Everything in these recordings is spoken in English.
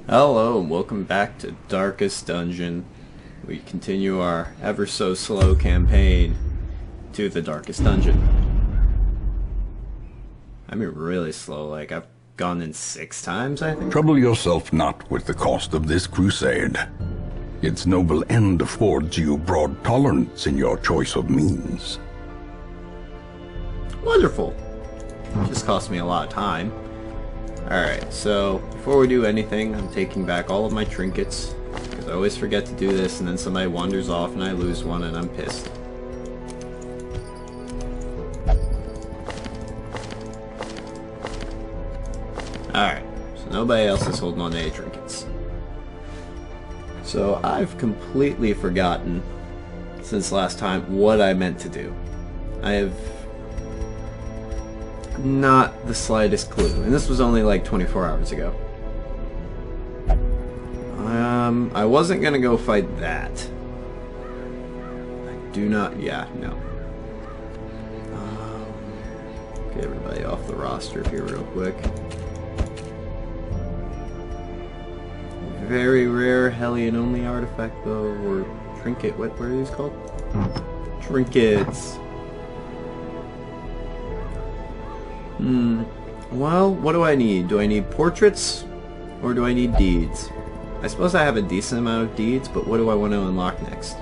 Hello and welcome back to Darkest Dungeon. We continue our ever so slow campaign to the Darkest Dungeon. I mean really slow, like I've gone in 6 times I think. Trouble yourself not with the cost of this crusade. Its noble end affords you broad tolerance in your choice of means. Wonderful. Just cost me a lot of time. Alright, so before we do anything, I'm taking back all of my trinkets, because I always forget to do this and then somebody wanders off and I lose one and I'm pissed. Alright, so nobody else is holding on to any trinkets. So I've completely forgotten, since last time, what I meant to do. I have not the slightest clue, and this was only like 24 hours ago. I wasn't gonna go fight that. I do not, yeah, no. Get everybody off the roster here real quick. Very rare Hellion only artifact though, or trinket, what are these called? Trinkets. Well, what do I need? Do I need portraits? Or do I need deeds? I suppose I have a decent amount of deeds, but what do I want to unlock next?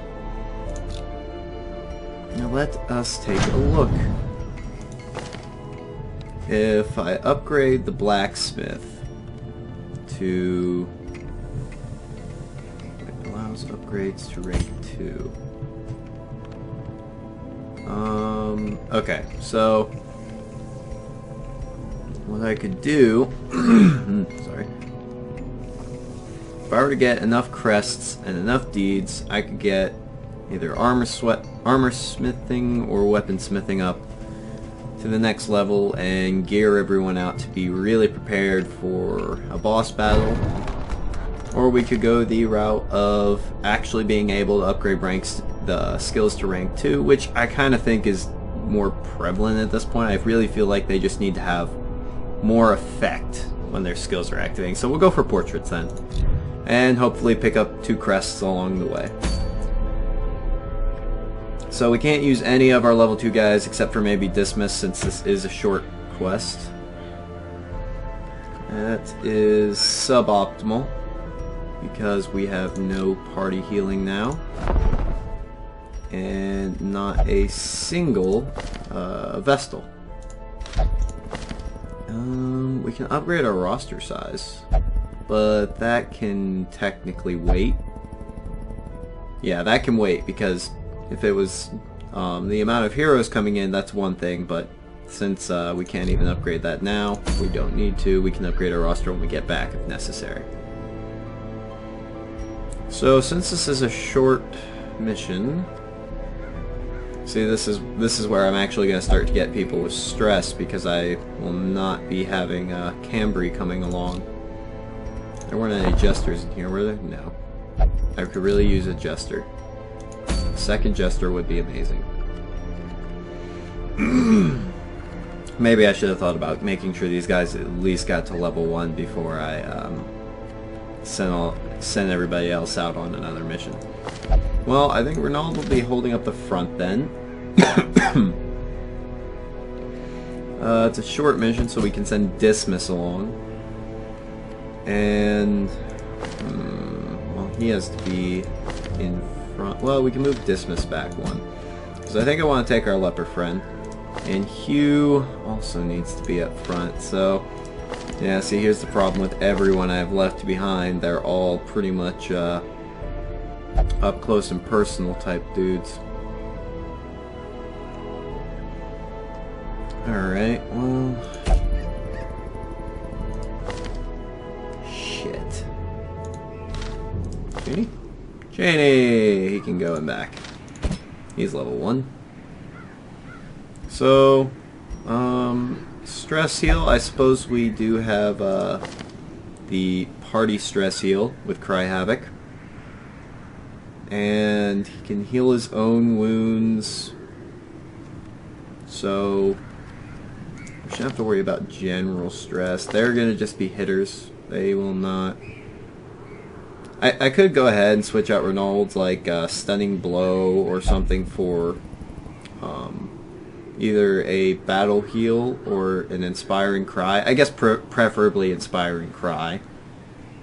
Now let us take a look. If I upgrade the blacksmith to... it allows upgrades to rank 2. Okay, so... what I could do, sorry, if I were to get enough crests and enough deeds, I could get either armor smithing or weapon smithing up to the next level and gear everyone out to be really prepared for a boss battle. Or we could go the route of actually being able to upgrade the skills to rank 2, which I kind of think is more prevalent at this point. I really feel like they just need to have more effect when their skills are activating. So we'll go for portraits then. And hopefully pick up 2 crests along the way. So we can't use any of our level 2 guys except for maybe Dismiss, since this is a short quest. That is suboptimal because we have no party healing now. And not a single Vestal. We can upgrade our roster size, but that can technically wait. Yeah, that can wait, because if it was the amount of heroes coming in, that's one thing, but since we can't even upgrade that now, we don't need to. We can upgrade our roster when we get back if necessary. So since this is a short mission, see, this is where I'm actually going to start to get people with stress, because I will not be having Cambry coming along. There weren't any jesters in here, were there? No. I could really use a jester. A second jester would be amazing. Maybe I should have thought about making sure these guys at least got to level 1 before I send everybody else out on another mission. Well, I think Ronald will be holding up the front then. It's a short mission, so we can send Dismiss along. And, well, he has to be in front. Well, we can move Dismiss back 1. Because I think I want to take our leper friend. And Hugh also needs to be up front, so... yeah, see, here's the problem with everyone I've left behind. They're all pretty much, up close and personal type dudes. Alright, well... shit. Cheney? Cheney! He can go and back. He's level 1. So, stress heal, I suppose we do have, the party stress heal with Cry Havoc. And he can heal his own wounds. So we shouldn't have to worry about general stress. They're going to just be hitters. They will not I could go ahead and switch out Renault's like Stunning Blow or something for either a Battle Heal or an Inspiring Cry. I guess preferably Inspiring Cry,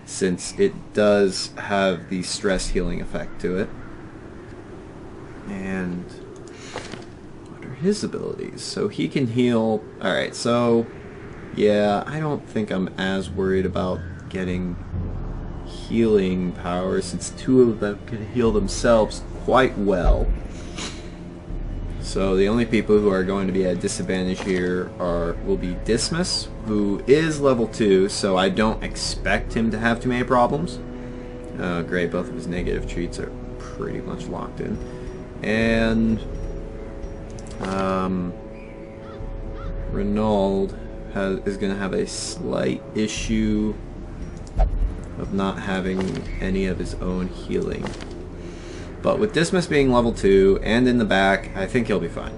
since it does have the stress healing effect to it. And what are his abilities? So he can heal. Alright, so yeah, I don't think I'm as worried about getting healing power, since two of them can heal themselves quite well. So the only people who are going to be at disadvantage here will be Dismas, who is level 2, so I don't expect him to have too many problems. Great, both of his negative treats are pretty much locked in. And Renault is going to have a slight issue of not having any of his own healing. But with Dismas being level 2 and in the back, I think he'll be fine.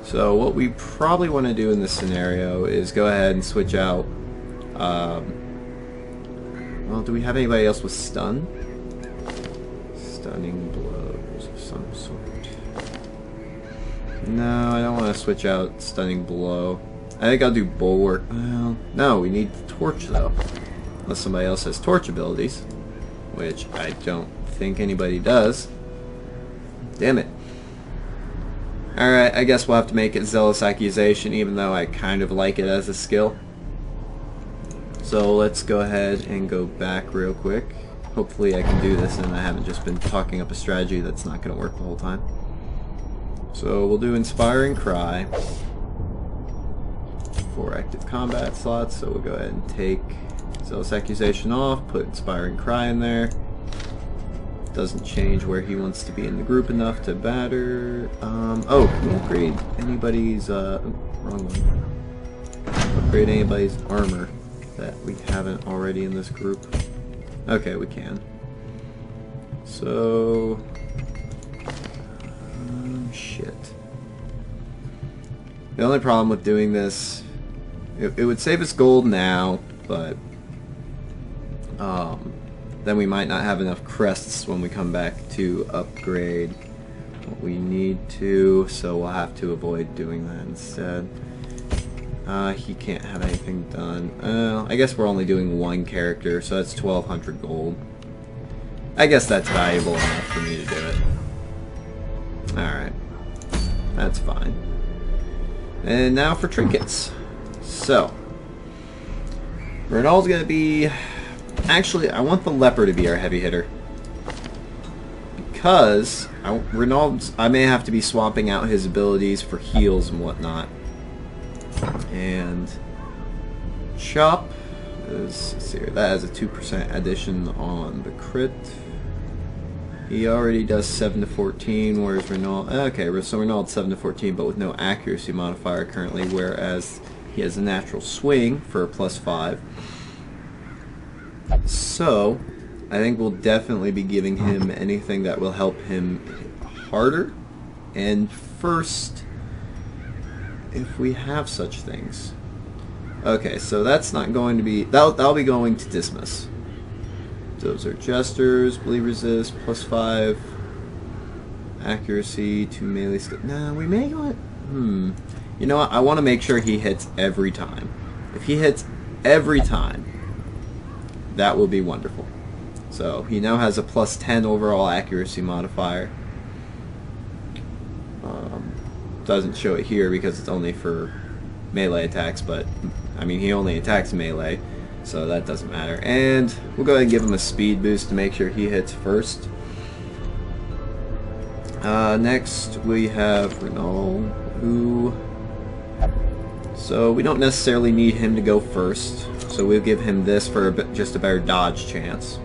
So what we probably want to do in this scenario is go ahead and switch out... well, do we have anybody else with stun? Stunning blows of some sort. No, I don't want to switch out Stunning Blow. I think I'll do Bulwark. Well, no, we need Torch though. Unless somebody else has Torch abilities, which I don't think anybody does. Damn it. Alright, I guess we'll have to make it Zealous Accusation, even though I kind of like it as a skill. So let's go ahead and go back real quick. Hopefully I can do this and I haven't just been talking up a strategy that's not going to work the whole time. So we'll do Inspiring Cry. 4 active combat slots, so we'll go ahead and take Zealous Accusation off, put Inspiring Cry in there. Doesn't change where he wants to be in the group enough to batter. Oh, can we upgrade anybody's, wrong one. Upgrade anybody's armor that we haven't already in this group. Okay, we can. So... shit. The only problem with doing this, it would save us gold now, but then we might not have enough crests when we come back to upgrade what we need to, so we'll have to avoid doing that instead. He can't have anything done. I guess we're only doing one character, so that's 1200 gold. I guess that's valuable enough for me to do it. Alright. That's fine. And now for trinkets. So, Renault's gonna be... Actually, I want the leper to be our heavy hitter. Because Renault's... I may have to be swapping out his abilities for heals and whatnot. And... Chop is... Let's see here, that has a 2% addition on the crit. He already does 7 to 14, whereas Renault... Okay, so Renault's 7 to 14, but with no accuracy modifier currently, whereas he has a natural swing for a +5. So, I think we'll definitely be giving him anything that will help him hit harder. And first, if we have such things. Okay, so that's not going to be... That'll be going to Dismas. Those are Jesters, Bleed Resist, +5. Accuracy to melee skill. Nah, we may go... You know what? I want to make sure he hits every time. If he hits every time, that will be wonderful. So, he now has a +10 overall accuracy modifier. Doesn't show it here because it's only for melee attacks, but, I mean, he only attacks melee, so that doesn't matter. And we'll go ahead and give him a speed boost to make sure he hits first. Next, we have Renault, who... So, we don't necessarily need him to go first. So we'll give him this for just a better dodge chance.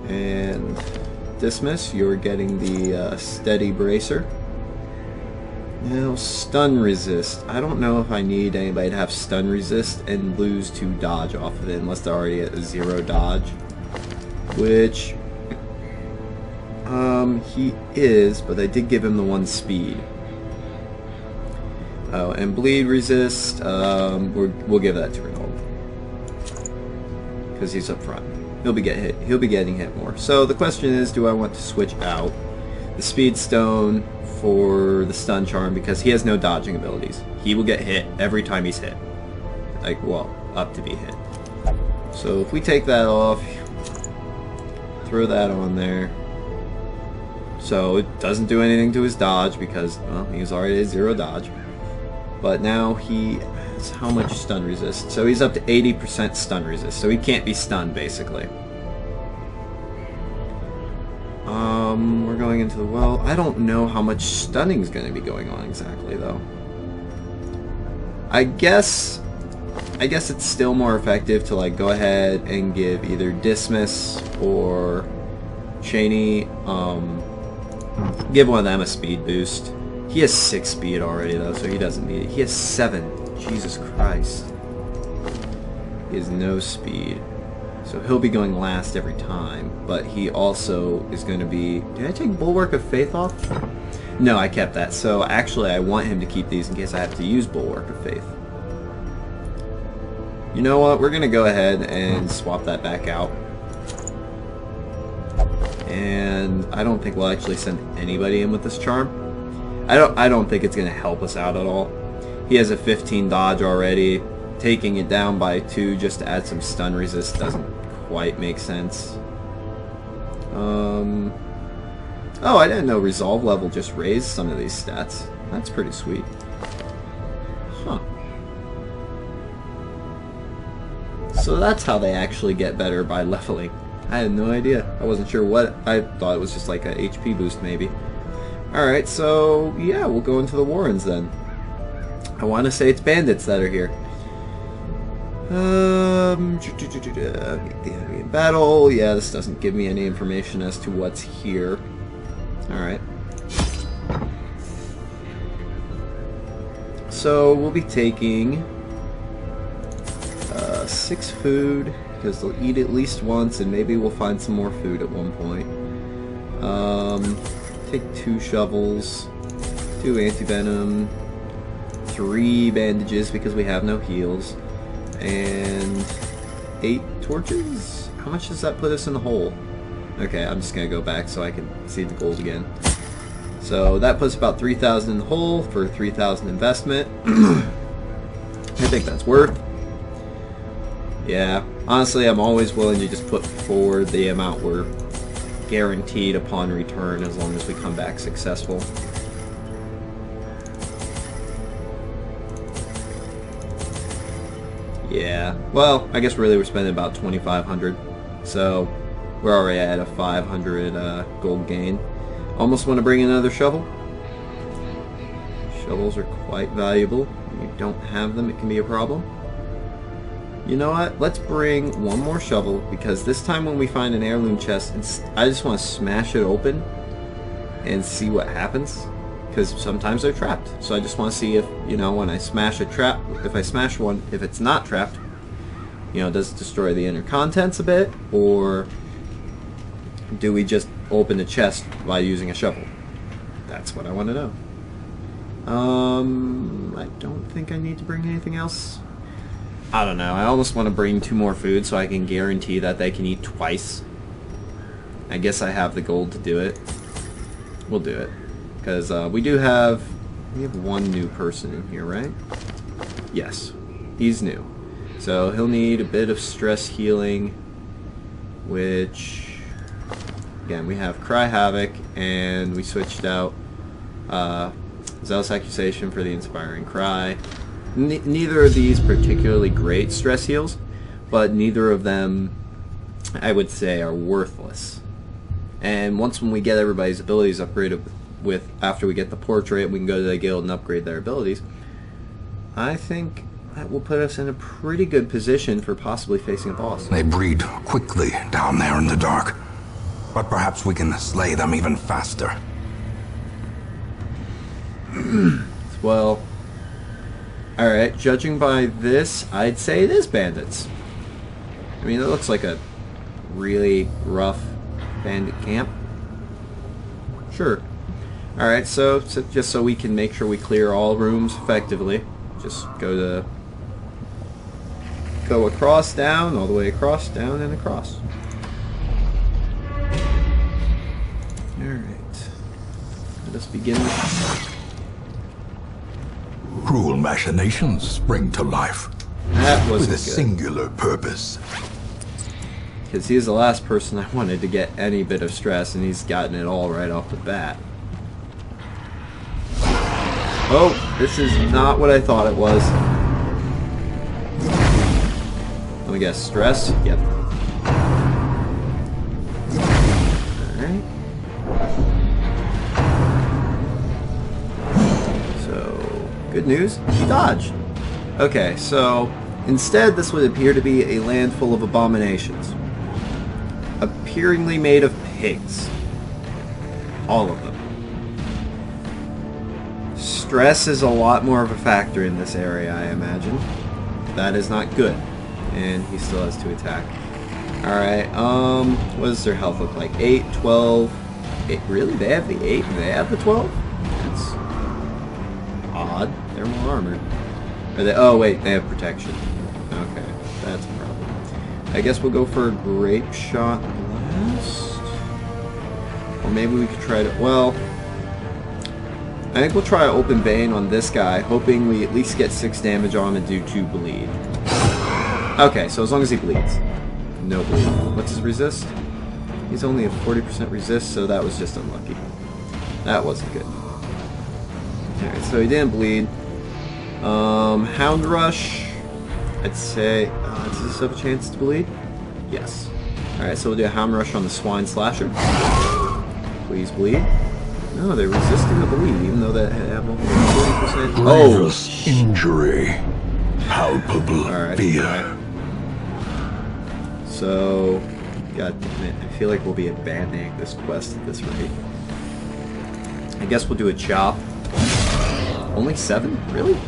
And Dismas, you're getting the Steady Bracer. Now, Stun Resist. I don't know if I need anybody to have Stun Resist and lose 2 dodge off of it unless they're already at 0 dodge. Which... he is, but I did give him the 1 speed. Oh, and Bleed Resist, we'll give that to Renault. because he's up front. He'll be getting hit more. So the question is, do I want to switch out the Speed Stone for the Stun Charm, because he has no dodging abilities. He will get hit every time he's hit. Like, well, up to be hit. So if we take that off, throw that on there. So it doesn't do anything to his dodge because, well, he was already at 0 dodge. But now he has how much stun resist? So he's up to 80% stun resist. So he can't be stunned, basically. We're going into the well. I don't know how much stunning is going to be going on exactly, though. I guess it's still more effective to like go ahead and give either Dismiss or Cheney, give one of them a speed boost. He has 6 speed already though, so he doesn't need it. He has 7. Jesus Christ. He has no speed. So he'll be going last every time, but he also is going to be... Did I take Bulwark of Faith off? No, I kept that. So actually I want him to keep these in case I have to use Bulwark of Faith. You know what? We're going to go ahead and swap that back out. And I don't think we'll actually send anybody in with this charm. I don't think it's going to help us out at all. He has a 15 dodge already. Taking it down by 2 just to add some stun resist doesn't quite make sense. Oh, I didn't know resolve level just raised some of these stats. That's pretty sweet. Huh. So that's how they actually get better by leveling. I had no idea. I wasn't sure what. I thought it was just like a HP boost maybe. Alright, so yeah, we'll go into the Warrens then. I want to say it's bandits that are here. Meet the enemy in battle. Yeah, this doesn't give me any information as to what's here. Alright. So we'll be taking 6 food, because they'll eat at least once, and maybe we'll find some more food at one point. Take 2 shovels, 2 anti-venom, 3 bandages because we have no heals, and 8 torches? How much does that put us in the hole? Okay, I'm just going to go back so I can see the gold again. So that puts about 3,000 in the hole for 3,000 investment. I think that's worth. Yeah, honestly, I'm always willing to just put forward the amount we're guaranteed upon return as long as we come back successful. Yeah, well, I guess really we're spending about 2,500, so we're already at a 500 gold gain. Almost want to bring in another shovel. Shovels are quite valuable. When you don't have them, it can be a problem. You know what? Let's bring one more shovel, because this time when we find an heirloom chest, I just want to smash it open and see what happens, because sometimes they're trapped. So I just want to see if, you know, when I smash a trap, if I smash one, if it's not trapped, you know, does it destroy the inner contents a bit, or do we just open the chest by using a shovel? That's what I want to know. I don't think I need to bring anything else. I don't know. I almost want to bring 2 more food so I can guarantee that they can eat twice. I guess I have the gold to do it. We'll do it. Because we have 1 new person in here, right? Yes. He's new. So he'll need a bit of stress healing, which, again, we have Cry Havoc, and we switched out Zealous Accusation for the Inspiring Cry. Neither of these particularly great stress heals, but neither of them, I would say, are worthless. And once when we get everybody's abilities upgraded with after we get the portrait, we can go to the guild and upgrade their abilities. I think that will put us in a pretty good position for possibly facing a boss. They breed quickly down there in the dark, but perhaps we can slay them even faster. Well, alright, judging by this, I'd say it is bandits. I mean, it looks like a really rough bandit camp. Sure. Alright, so just so we can make sure we clear all rooms effectively, just go go across, down, all the way across, down, and across. Alright. Let us begin. Cruel machinations spring to life. That wasn't with a good. singular purpose. Because he's the last person I wanted to get any bit of stress, and he's gotten it all right off the bat. Oh, this is not what I thought it was. Let me guess, stress? Yep. Alright. So, good news, he dodged. Okay, so instead this would appear to be a land full of abominations. Appearingly made of pigs. All of them. Stress is a lot more of a factor in this area, I imagine. That is not good. And he still has to attack. Alright, what does their health look like? 8, 12... 8, really? They have the 8 and they have the 12? That's odd. They're more armored. Are they, oh wait, they have protection. Okay, that's a problem. I guess we'll go for a grape shot blast. Or maybe we could try to, well, I think we'll try open vein on this guy, hoping we at least get 6 damage on him and do 2 bleed. Okay, so as long as he bleeds. No bleed. What's his resist? He's only a 40% resist, so that was just unlucky. That wasn't good. Alright, so he didn't bleed. Hound Rush, I'd say, does this have a chance to bleed? Yes. Alright, so we'll do a Hound Rush on the Swine Slasher. Please bleed. No, they're resisting the bleed, even though they have only 40%. Grievous injury. Palpable fear. Alright. So, god damn it, I feel like we'll be abandoning this quest at this rate. I guess we'll do a chop. Only 7? Really?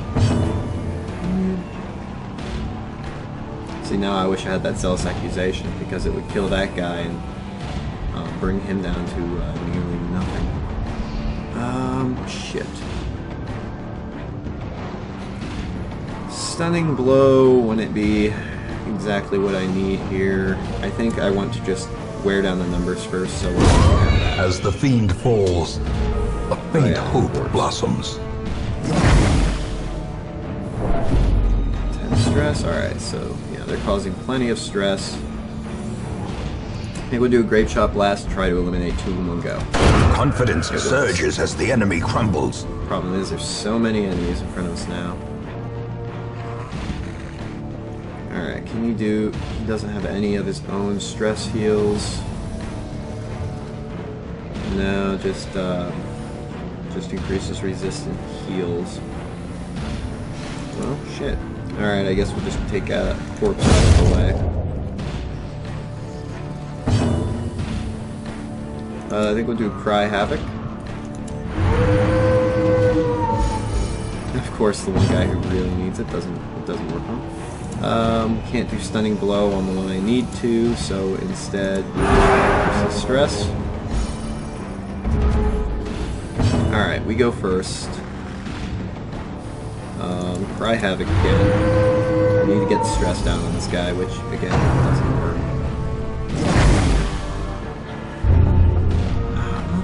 See, now I wish I had that Zealous Accusation, because it would kill that guy and bring him down to nearly nothing. Shit. Stunning Blow, wouldn't it be exactly what I need here? I think I want to just wear down the numbers first, so we'll have that. As the fiend falls, a faint hope blossoms. 10 stress, alright, so yeah, they're causing plenty of stress. I think we'll do a Grape Shot Blast, try to eliminate 2 in one go. Confidence surges as the enemy crumbles. Problem is, there's so many enemies in front of us now. Alright, can you do... He doesn't have any of his own stress heals. No, just increases resistant heals. Well, shit. Alright, I guess we'll just take a corpse out of the way. I think we'll do Cry Havoc. Of course, the one guy who really needs it doesn't work on. Can't do Stunning Blow on the one I need to, so instead, stress. Alright, we go first. Cry Havoc again. I need to get the stress down on this guy, which, again, doesn't work.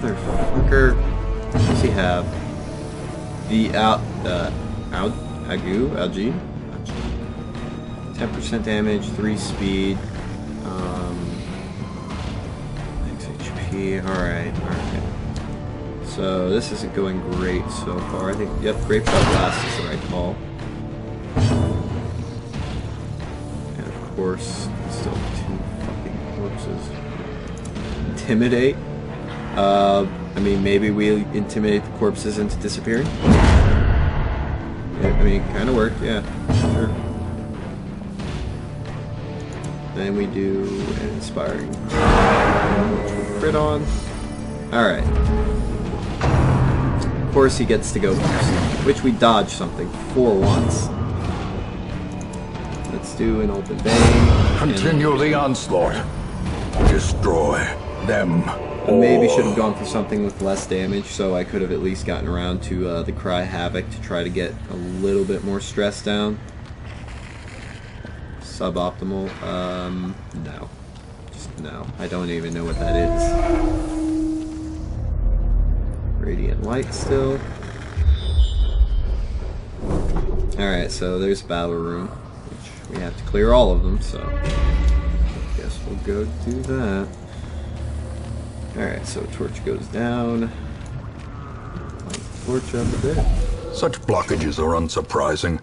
Motherfucker. What does he have? The Algae? 10% damage, 3 speed, max HP, alright. So this isn't going great so far. I think, yep, Grape Shot Blast is the right call. And of course, still 2 fucking corpses. Intimidate? I mean, maybe we intimidate the corpses into disappearing? I mean, it kind of worked, yeah, sure. Then we do an Inspiring crit on. Alright. Of course he gets to go first, which we dodged something for once. Let's do an Open Vein. Continue the onslaught. Destroy them. I maybe should have gone for something with less damage, so I could have at least gotten around to the Cry Havoc to try to get a little bit more stress down. suboptimal? No. Just no. I don't even know what that is. Radiant light still. Alright, so there's a battle room, which we have to clear all of them, so I guess we'll go do that. Alright, so torch goes down. Light the torch up a bit. Such blockages are unsurprising.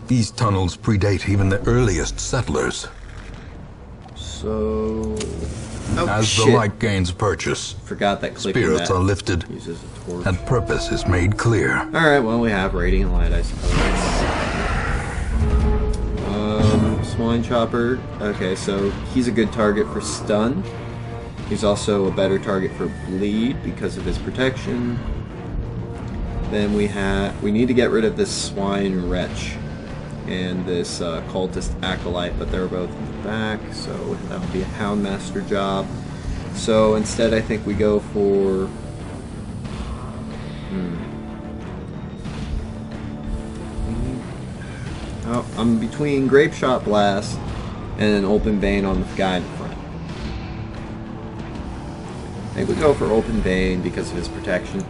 These tunnels predate even the earliest settlers. So... oh, As shit. the light gains purchase, Forgot that clicking spirits that are lifted, uses a torch. and purpose is made clear. Alright, well, we have radiant light, I suppose. Swine Chopper. Okay, so he's a good target for stun. He's also a better target for bleed because of his protection. Then we need to get rid of this Swine Wretch and this cultist Acolyte, but they're both in the back, so that would be a Houndmaster job. So instead I think we go for... Oh, I'm between Grape Shot Blast and an Open Vein on the guy in front. I think we go for Open Vein because of his protection.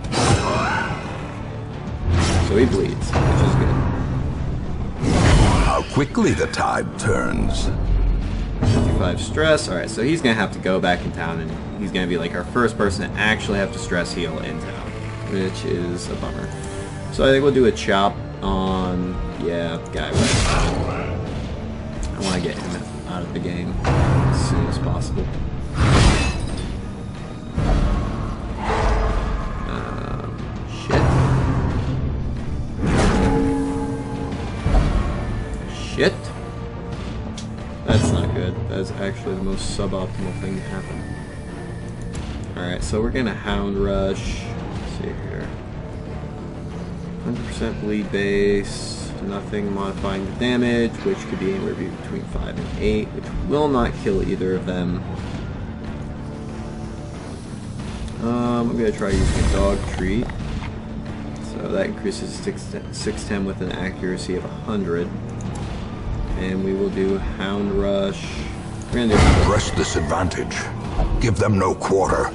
So he bleeds, which is good. How quickly the tide turns. 55 stress. Alright, so he's going to have to go back in town, and he's going to be like our first person to actually have to stress heal in town, which is a bummer. So I think we'll do a chop on, yeah, guy right. I want to get him out of the game as soon as possible. Shit. That's not good. That's actually the most suboptimal thing to happen. Alright, so we're gonna Hound Rush. Let's see here. 100% bleed base. Nothing modifying the damage, which could be anywhere between 5 and 8, which will not kill either of them. I'm gonna try using a Dog Treat. So that increases 610 with an accuracy of 100. And we will do Hound Rush. We're gonna do Press this advantage. Give them no quarter.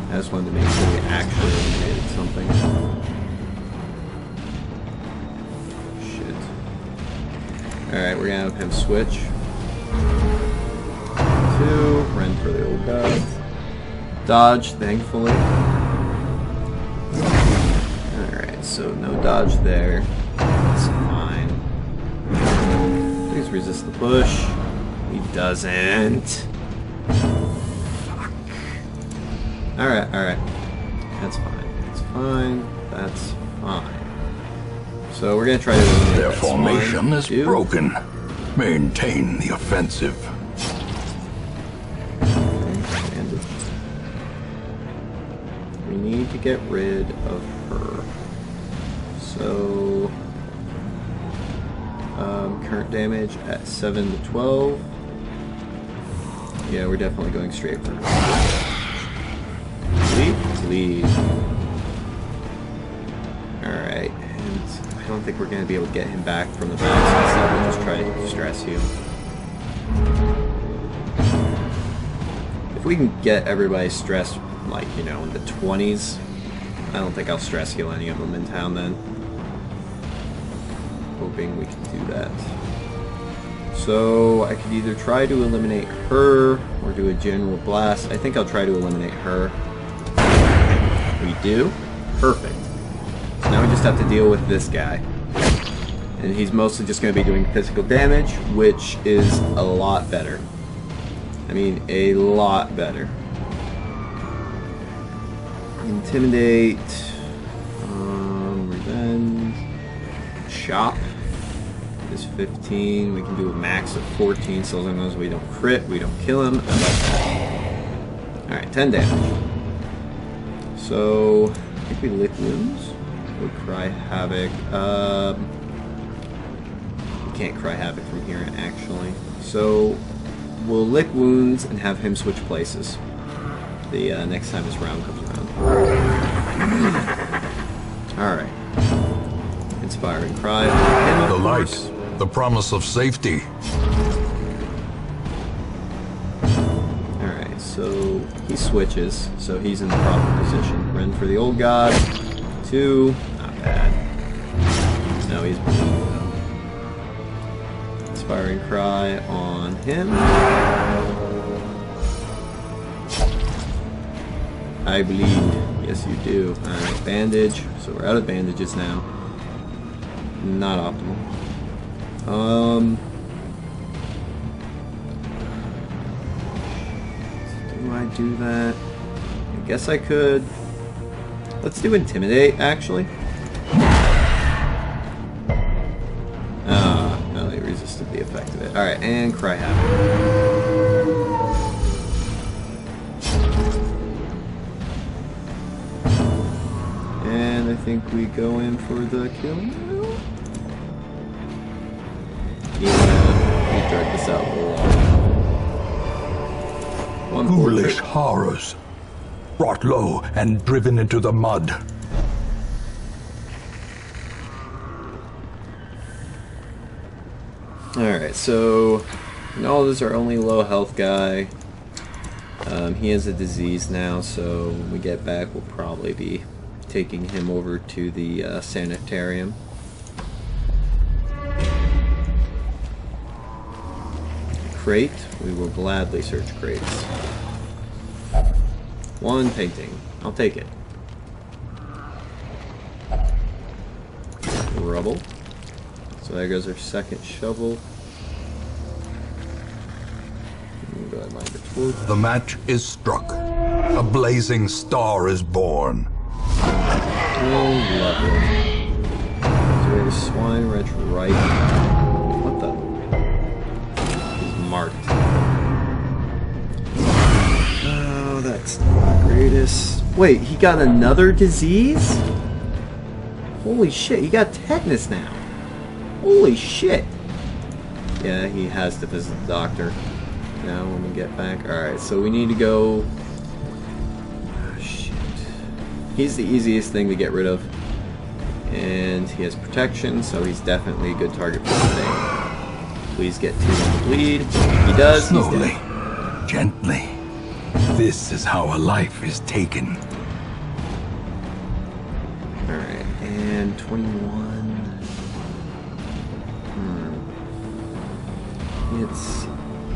I just wanted to make sure we actually eliminated something. Shit. Alright, we're gonna have him switch. 2. Run for the old gods. Dodge, thankfully. Alright, so no dodge there. That's fine. Please resist the push. He doesn't. Fuck. Alright, alright. That's fine. That's fine. That's fine. So we're gonna try to eliminate Their that formation swine. is broken. Maintain the offensive. We need to get rid of her. So, current damage at 7 to 12. Yeah, we're definitely going straight for her. Bleed. Alright, and I don't think we're going to be able to get him back from the back, so we'll just try to stress heal. If we can get everybody stressed, like, you know, in the 20s, I don't think I'll stress heal any of them in town then. Hoping we can do that. So I could either try to eliminate her or do a general blast. I think I'll try to eliminate her. We do? Perfect. So now we just have to deal with this guy. And he's mostly just going to be doing physical damage, which is a lot better. I mean, a lot better. Intimidate, revenge, chop is 15. We can do a max of 14, so as long as we don't crit, we don't kill him. Alright, 10 damage. So, I think we lick wounds. We'll cry havoc. We can't cry havoc from here, actually. So, we'll lick wounds and have him switch places the next time this round comes around. Alright. It's Inspiring cry. And The of course, light, the promise of safety. alright, so he switches, so he's in the proper position. Run for the old god. 2, not bad. No, he's bleeding though. Inspiring cry on him. I bleed. Yes, you do. Alright, bandage. So we're out of bandages now. Not optimal. Do I do that? I guess I could. Let's do Intimidate, actually. No, they resisted the effect of it. Alright, and Cry Havoc. And I think we go in for the kill now. Yeah, we drag this out a little long. One Foolish portrait. horrors. Brought low and driven into the mud. Alright, so Ronaldo is our only low health guy. He has a disease now, so when we get back, we'll probably be taking him over to the sanitarium. Crate, we will gladly search crates. One painting, I'll take it. Rubble. So there goes our second shovel. Go ahead and light the torch. The match is struck. A blazing star is born. Oh, lovely. So we have a swine wrench right. What the? He's marked. Oh, that's not the greatest. Wait, he got another disease? Holy shit, he got tetanus now. Holy shit. Yeah, he has to visit the doctor. Now when we get back. Alright, so we need to go... Oh, shit. He's the easiest thing to get rid of. And he has protection, so he's definitely a good target for today. Please get 2 on the bleed. He does. Slowly, He's dead. gently. This is how a life is taken. Alright, and 21.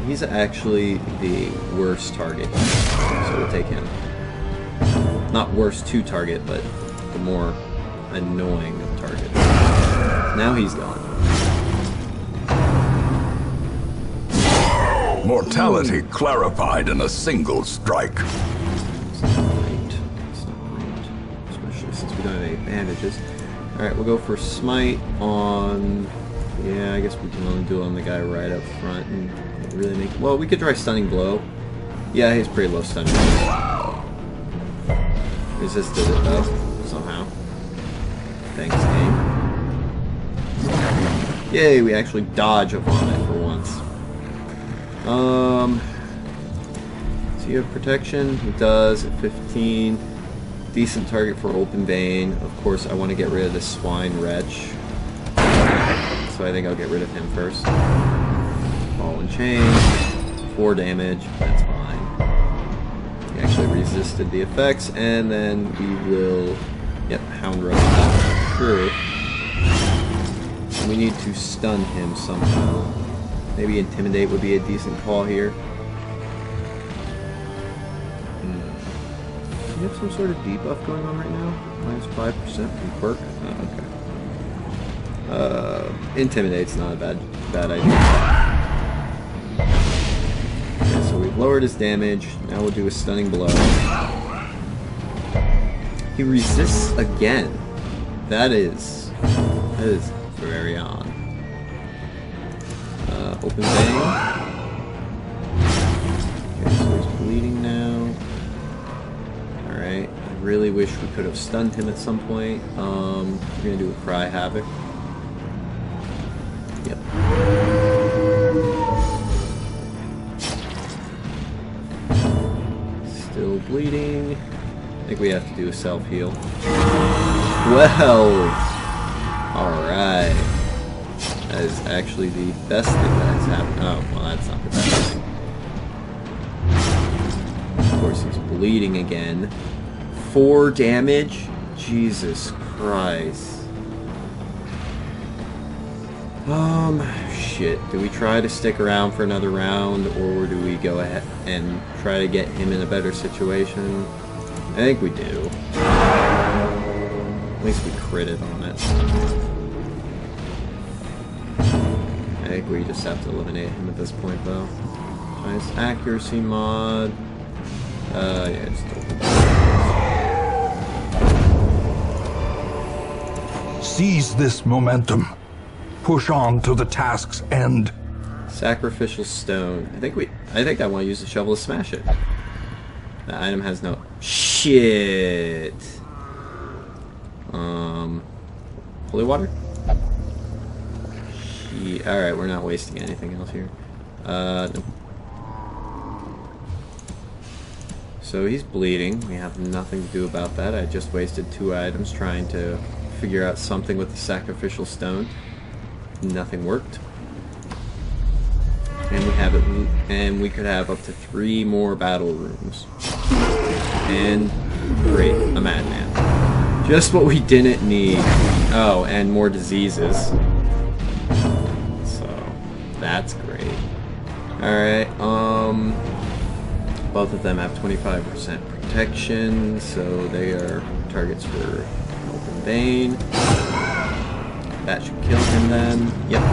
He's actually the worst target, so we'll take him. Not worst to target, but the more annoying of targets. Now he's gone. Mortality clarified in a single strike. It's not great. It's not great. Especially since we don't have any bandages. Alright, we'll go for Smite on... Yeah, I guess we can only do it on the guy right up front and really make... Well, we could try Stunning Blow. Yeah, he's pretty low stunning. Resisted it though, somehow. Thanks, game. Yay, we actually dodge a vomit for once. So you have protection? He does at 15. Decent target for Open Vein. Of course, I want to get rid of this Swine Wretch. So I think I'll get rid of him first. Ball and Chain. 4 damage. That's fine. He actually resisted the effects. And then we will... Yep, Hound Rush that through. And we need to stun him somehow. Maybe Intimidate would be a decent call here. Do you have some sort of debuff going on right now? Minus 5% from quirk? Oh, okay. Intimidate's not a bad idea. Okay, so we've lowered his damage. Now we'll do a Stunning Blow. He resists again. That is very odd. Open Vein. Okay, so he's bleeding now. Alright, I really wish we could have stunned him at some point. We're gonna do a Cry Havoc. Yep. Still bleeding. I think we have to do a self-heal. Well, Alright. That is actually the best thing that has happened. Oh, well, that's not the best thing. Of course, he's bleeding again. 4 damage? Jesus Christ. Shit. Do we try to stick around for another round, or do we go ahead and try to get him in a better situation? I think we do. At least we critted on it. I think we just have to eliminate him at this point, though. Nice accuracy mod. Yeah, just Seize this momentum. Push on to the task's end. Sacrificial stone. I think I want to use the shovel to smash it. The item has no shit. Holy water? Alright, we're not wasting anything else here. Nope. So he's bleeding. We have nothing to do about that. I just wasted 2 items trying to figure out something with the sacrificial stone. Nothing worked. And we could have up to 3 more battle rooms. And great, a madman. Just what we didn't need. Oh, and more diseases. So that's great. Alright, both of them have 25% protection, so they are targets for open vein. That should kill him then. Yep.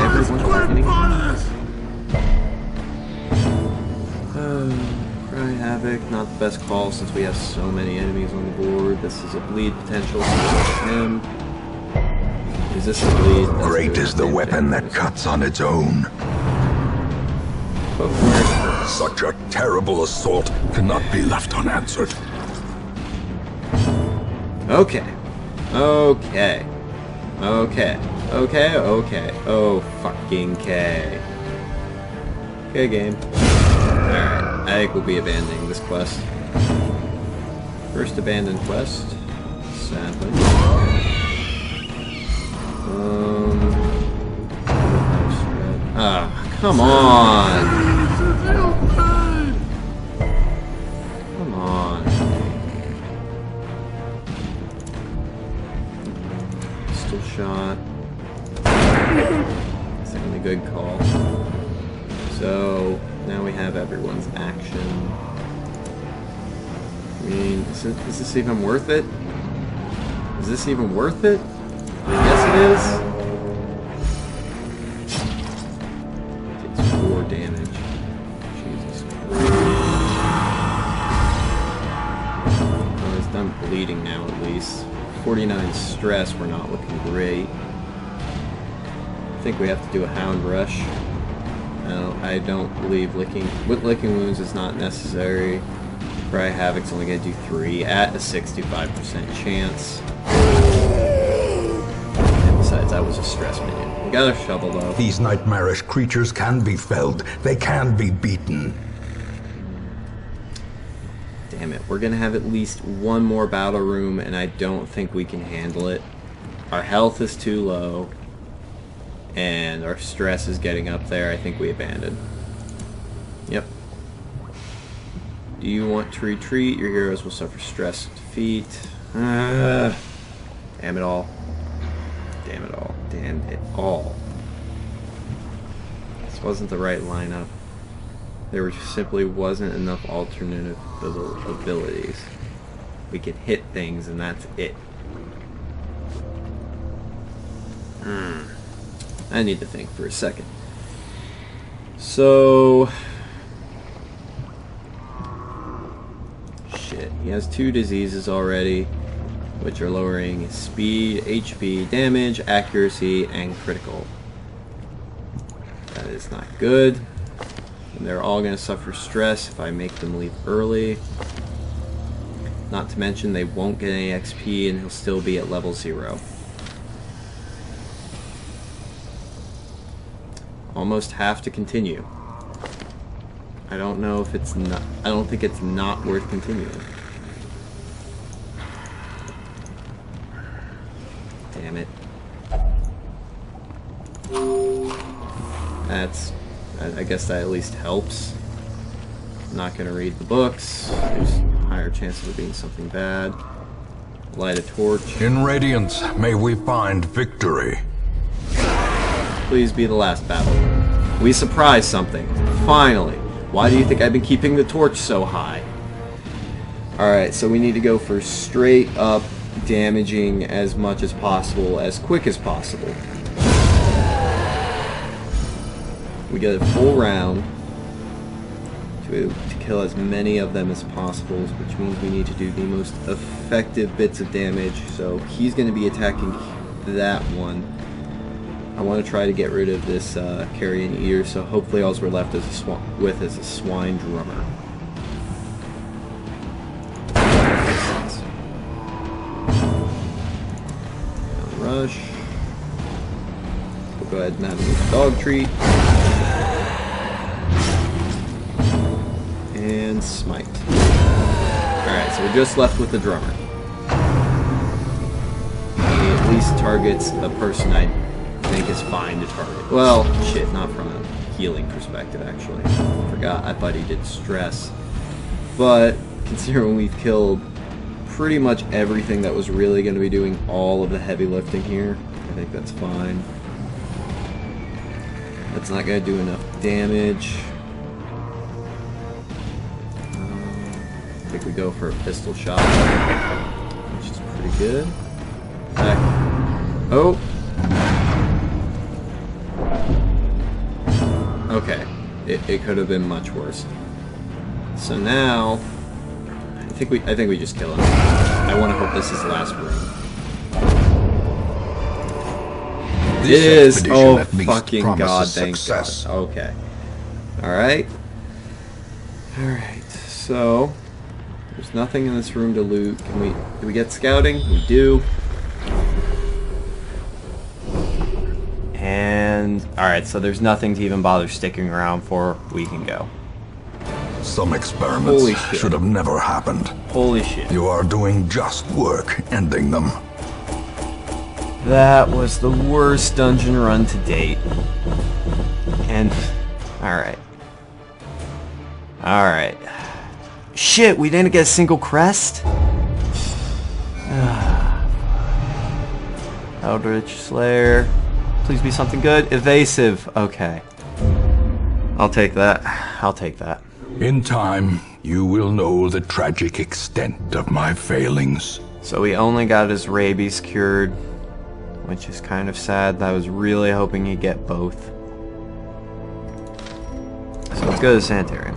Everyone's targeting him. Cry Havoc, not the best call since we have so many enemies on the board. This is a bleed potential, so him. Is this a bleed? Great is the weapon that cuts on its own. Such a terrible assault cannot be left unanswered. Okay. Okay. Okay. Okay, okay. Oh, fucking K. Okay, game. Alright, I think we'll be abandoning this quest. First abandoned quest. Sadly. Ah, come on! Come on. Pistol shot. That's the only good call. So, now we have everyone's action. I mean, is this even worth it? Is this even worth it? Yes, it is. Takes 4 damage. Jesus Christ. Well, he's done bleeding now, at least. 49 stress, we're not looking great. I think we have to do a Hound Rush. No, I don't believe licking wounds is not necessary. Cry Havoc's only going to do 3 at a 65% chance. And besides, that was a stress minion. We got a shovel though. These nightmarish creatures can be felled. They can be beaten. Damn it, we're going to have at least 1 more battle room, and I don't think we can handle it. Our health is too low. And our stress is getting up there. I think we abandon. Yep. Do you want to retreat? Your heroes will suffer stress defeat. Damn it all. Damn it all. Damn it all. This wasn't the right lineup. There simply wasn't enough alternative abilities. We could hit things and that's it. I need to think for a second. So... shit, he has 2 diseases already, which are lowering his speed, HP, damage, accuracy, and critical. That is not good. And they're all going to suffer stress if I make them leave early. Not to mention they won't get any XP and he'll still be at level 0. Almost have to continue. I don't know if it's not... I don't think it's not worth continuing. That's, I guess that at least helps. I'm not gonna read the books. There's a higher chance of it being something bad. Light a torch. In Radiance, may we find victory. Please be the last battle. We surprised something. Finally. Why do you think I've been keeping the torch so high? Alright, so we need to go for straight up damaging as much as possible, as quick as possible. We get a full round to kill as many of them as possible, which means we need to do the most effective bits of damage. So he's going to be attacking that one. I want to try to get rid of this carrion eater, so hopefully all we're left is a swine drummer. Rush. We'll go ahead and have a dog treat. And smite. Alright, so we're just left with the drummer. He at least targets a person I think is fine to target. Well, shit, not from a healing perspective, actually. I forgot, I thought he did stress. But, considering we've killed pretty much everything that was really going to be doing all of the heavy lifting here, I think that's fine. That's not going to do enough damage. I think we go for a pistol shot, which is pretty good. Back. Oh! Okay. It could have been much worse. So now, I think we just kill him. I want to hope this is the last room. It is! Oh, fucking god, thank God. Okay. Alright. Alright, so there's nothing in this room to loot. Do we get scouting? We do. And alright, so there's nothing to even bother sticking around for. We can go. Some experiments should have never happened. Holy shit. You are doing just work ending them. That was the worst dungeon run to date. And alright. Alright. Shit, we didn't get a single crest? Eldritch Slayer. Please be something good. Evasive. Okay. I'll take that. I'll take that. In time, you will know the tragic extent of my failings. So we only got his rabies cured, which is kind of sad. I was really hoping he'd get both. So let's go to the sanitarium.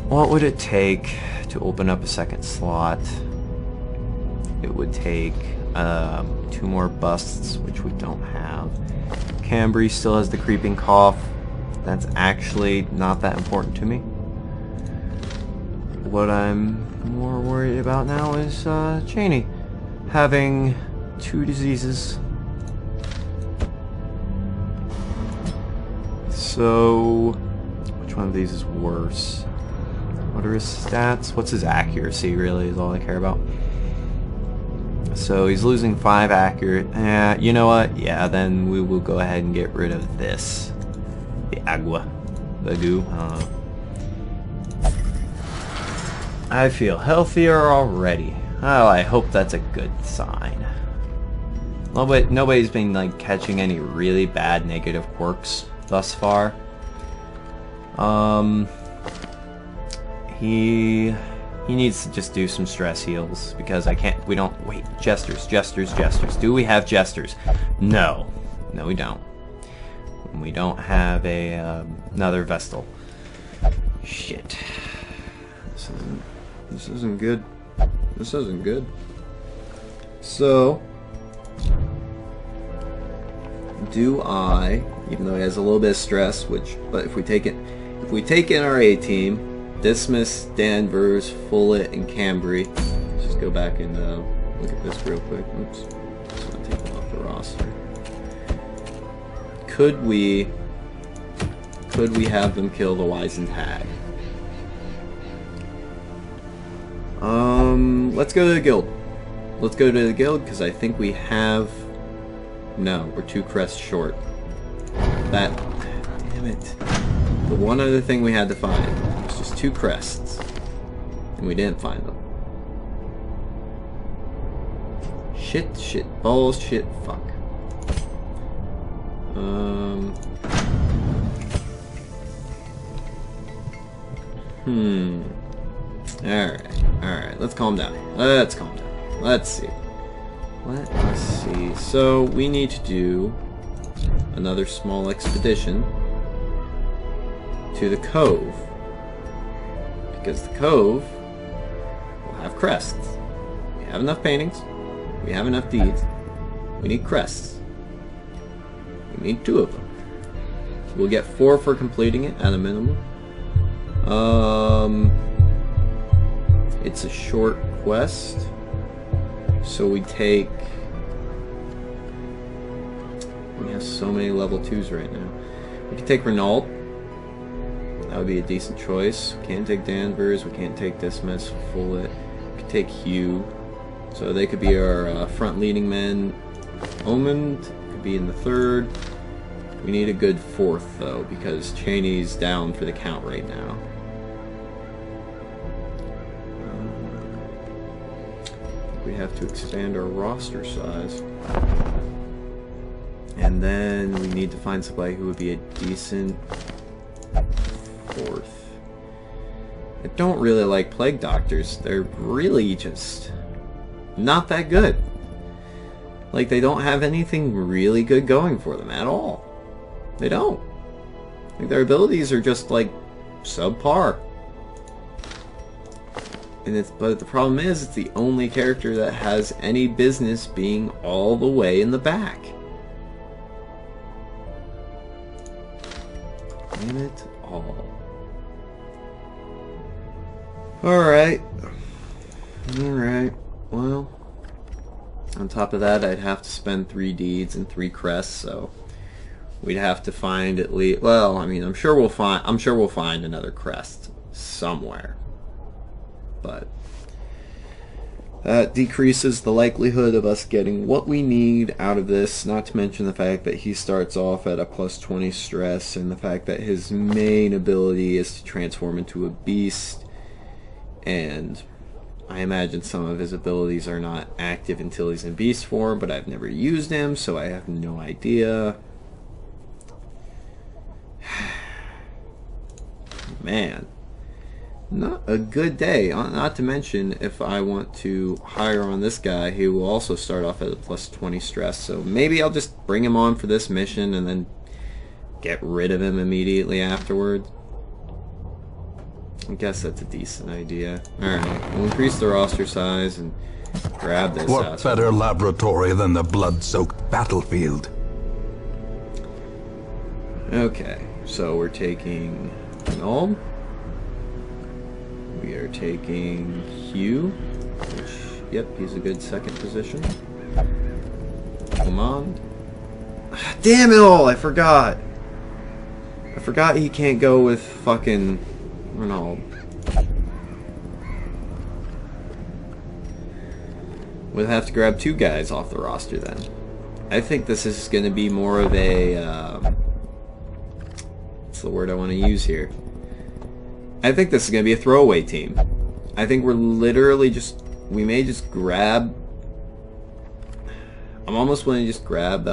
What would it take to open up a second slot? It would take 2 more busts, which we don't have. Cambry still has the creeping cough. That's actually not that important to me. What I'm more worried about now is Cheney having 2 diseases. So, which one of these is worse? What are his stats? What's his accuracy, really, is all I care about. So he's losing 5 accurate. You know what? Yeah, then we will go ahead and get rid of this. The agua. The goo. I don't know. I feel healthier already. Oh, I hope that's a good sign. Nobody's been like catching any really bad negative quirks thus far. He needs to just do some stress heals because we don't wait. Jesters. Do we have jesters? No, we don't. We don't have another Vestal. Shit. This isn't good. This isn't good. So, do I, even though he has a little bit of stress, but if we take in our A team, Dismas, Danvers, Follett, and Cambry. Let's just go back and look at this real quick. Oops. Just want to take them off the roster. Could we have them kill the Wizened Hag? Let's go to the guild. Let's go to the guild because I think we have. No, we're 2 crests short. Damn it. The one other thing we had to find was just 2 crests. And we didn't find them. Shit, shit, balls, shit, fuck. Alright, let's calm down. Let's calm down. Let's see. Let us see. So, we need to do another small expedition to the cove. Because the cove will have crests. We have enough paintings. We have enough deeds. We need crests. We need 2 of them. We'll get 4 for completing it at a minimum. It's a short quest. So we take... We have so many level 2s right now. We can take Renault. That would be a decent choice. We can't take Danvers. We can't take Dismas. Full-It. We can take Hugh. So they could be our front leading men. Omond could be in the 3rd. We need a good 4th though, because Cheney's down for the count right now. We have to expand our roster size. And then we need to find somebody who would be a decent 4th. I don't really like Plague Doctors. They're really just not that good. Like, they don't have anything really good going for them at all. They don't. Like, their abilities are just, like, subpar. And but the problem is, it's the only character that has any business being all the way in the back. Damn it all. Alright. Alright. Well, on top of that, I'd have to spend 3 deeds and 3 crests, so we'd have to find at least, well, I mean, I'm sure we'll find another crest somewhere. But that decreases the likelihood of us getting what we need out of this, not to mention the fact that he starts off at a +20 stress, and the fact that his main ability is to transform into a beast, and I imagine some of his abilities are not active until he's in beast form, but I've never used him, so I have no idea. Man. Not a good day. Not to mention, if I want to hire on this guy, he will also start off at a +20 stress. So maybe I'll just bring him on for this mission and then get rid of him immediately afterwards. I guess that's a decent idea. Alright, we'll increase the roster size and grab this. What better laboratory than the blood-soaked battlefield? Okay, so we're taking Gnome. We are taking Hugh, which, yep, he's a good second position. Command. Damn it all, I forgot. I forgot he can't go with fucking Ronald. We'll have to grab 2 guys off the roster then. I think this is going to be more of a, what's the word I want to use here? I think this is going to be a throwaway team. I think we're literally just... We may just grab... I'm almost willing to just grab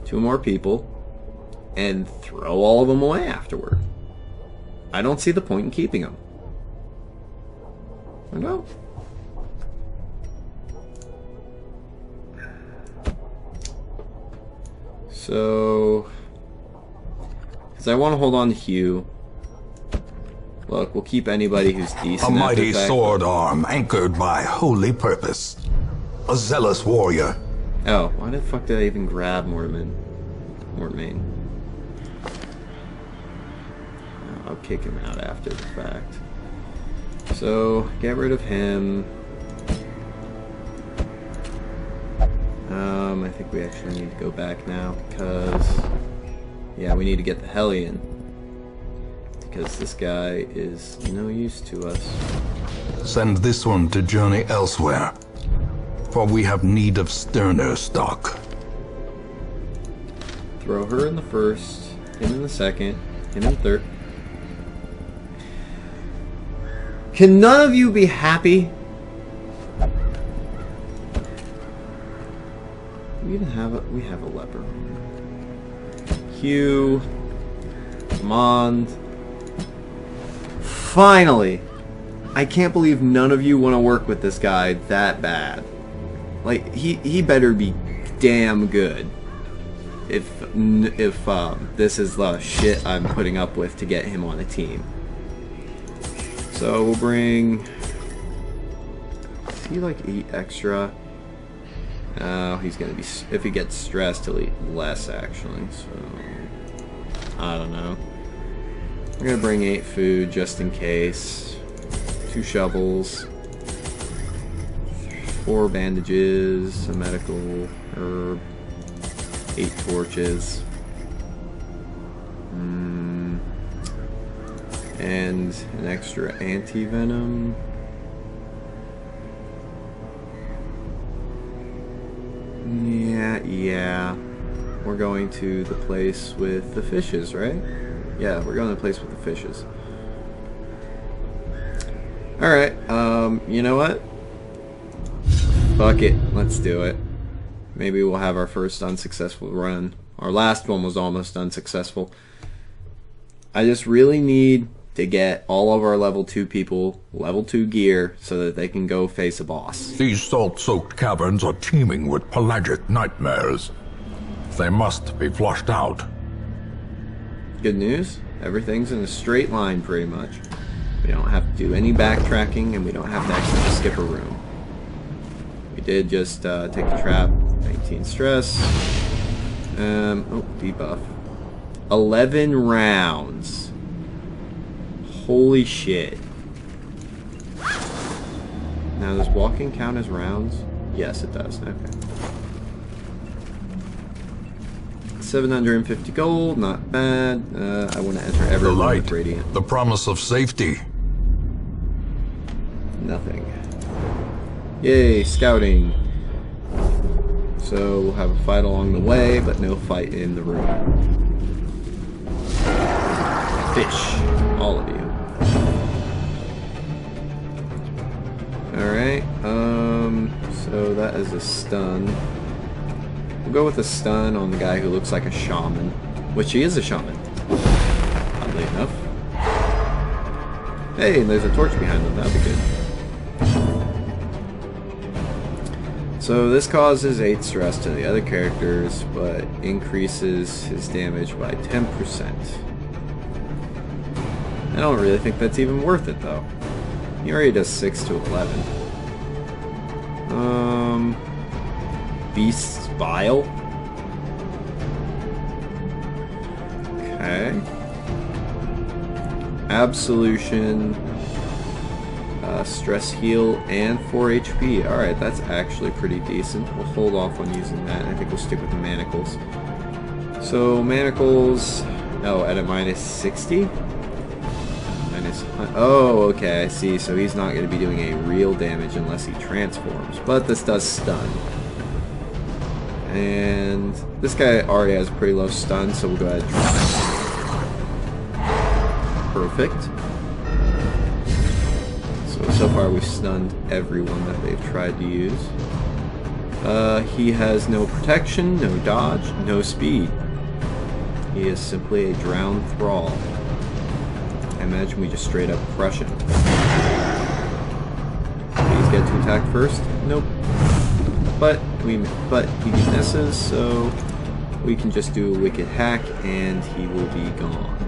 2 more people and throw all of them away afterward. I don't see the point in keeping them. I know. So... Because I want to hold on to Hugh. Look, we'll keep anybody who's decent. A mighty sword arm anchored by holy purpose. A zealous warrior. Oh, why the fuck did I even grab Mortmain? I'll kick him out after the fact. So, get rid of him. I think we actually need to go back now, because... Yeah, we need to get the Hellion. Because this guy is no use to us. Send this one to journey elsewhere, for we have need of sterner stock. Throw her in the first. him in the second, him in third. Can none of you be happy? We have a leper. Hugh. Come on. Finally! I can't believe none of you want to work with this guy that bad. Like, he better be damn good. If this is the shit I'm putting up with to get him on a team. So we'll bring... Does he like eat extra? Oh, he's gonna be... If he gets stressed, he'll eat less actually, so... I don't know. We're gonna bring 8 food just in case. 2 shovels. 4 bandages, a medical herb. 8 torches. And an extra anti-venom. Yeah. We're going to the place with the fishes, right? Yeah, we're going to the place with the fishes. Alright, you know what? Fuck it, let's do it. Maybe we'll have our first unsuccessful run. Our last one was almost unsuccessful. I just really need to get all of our level 2 people level 2 gear so that they can go face a boss. These salt-soaked caverns are teeming with pelagic nightmares. They must be flushed out. Good news, everything's in a straight line pretty much. We don't have to do any backtracking and we don't have to actually skip a room. We did just take a trap, 19 stress. Oh, debuff. 11 rounds. Holy shit. Now, does walking count as rounds? Yes, it does. Okay. 750 gold, not bad. I want to enter every room with Radiant. The promise of safety. Nothing. Yay, scouting. So we'll have a fight along the way, but no fight in the room. Fish. All of you. Alright, so that is a stun. We'll go with a stun on the guy who looks like a shaman. Which he is a shaman. Oddly enough. Hey, there's a torch behind him, that'd be good. So this causes 8 stress to the other characters, but increases his damage by 10%. I don't really think that's even worth it though. He already does 6 to 11. Beast's Bile? Okay. Absolution. Stress heal and 4 HP. Alright, that's actually pretty decent. We'll hold off on using that. I think we'll stick with the manacles. So, manacles... Oh, at a minus 60? Oh, okay, I see. So he's not going to be doing a real damage unless he transforms. But this does stun. And this guy already has a pretty low stun, so we'll go ahead and try. Perfect. So far we've stunned everyone that they've tried to use. He has no protection, no dodge, no speed. He is simply a drowned thrall. I imagine we just straight up crush him. Please get to attack first. Nope. But he misses, so we can just do a wicked hack and he will be gone.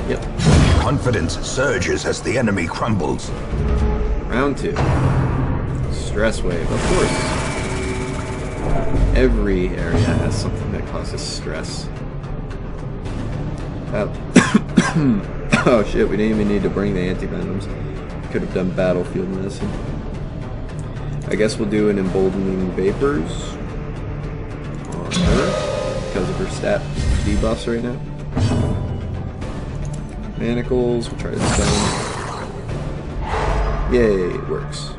Yep. Confidence surges as the enemy crumbles. Round 2. Stress wave, of course. Every area has something that causes stress. Oh shit, we didn't even need to bring the anti-venoms. Could have done battlefield medicine. I guess we'll do an emboldening vapors on her because of her stat debuffs right now. Manacles, we'll try to stun. Yay, it works.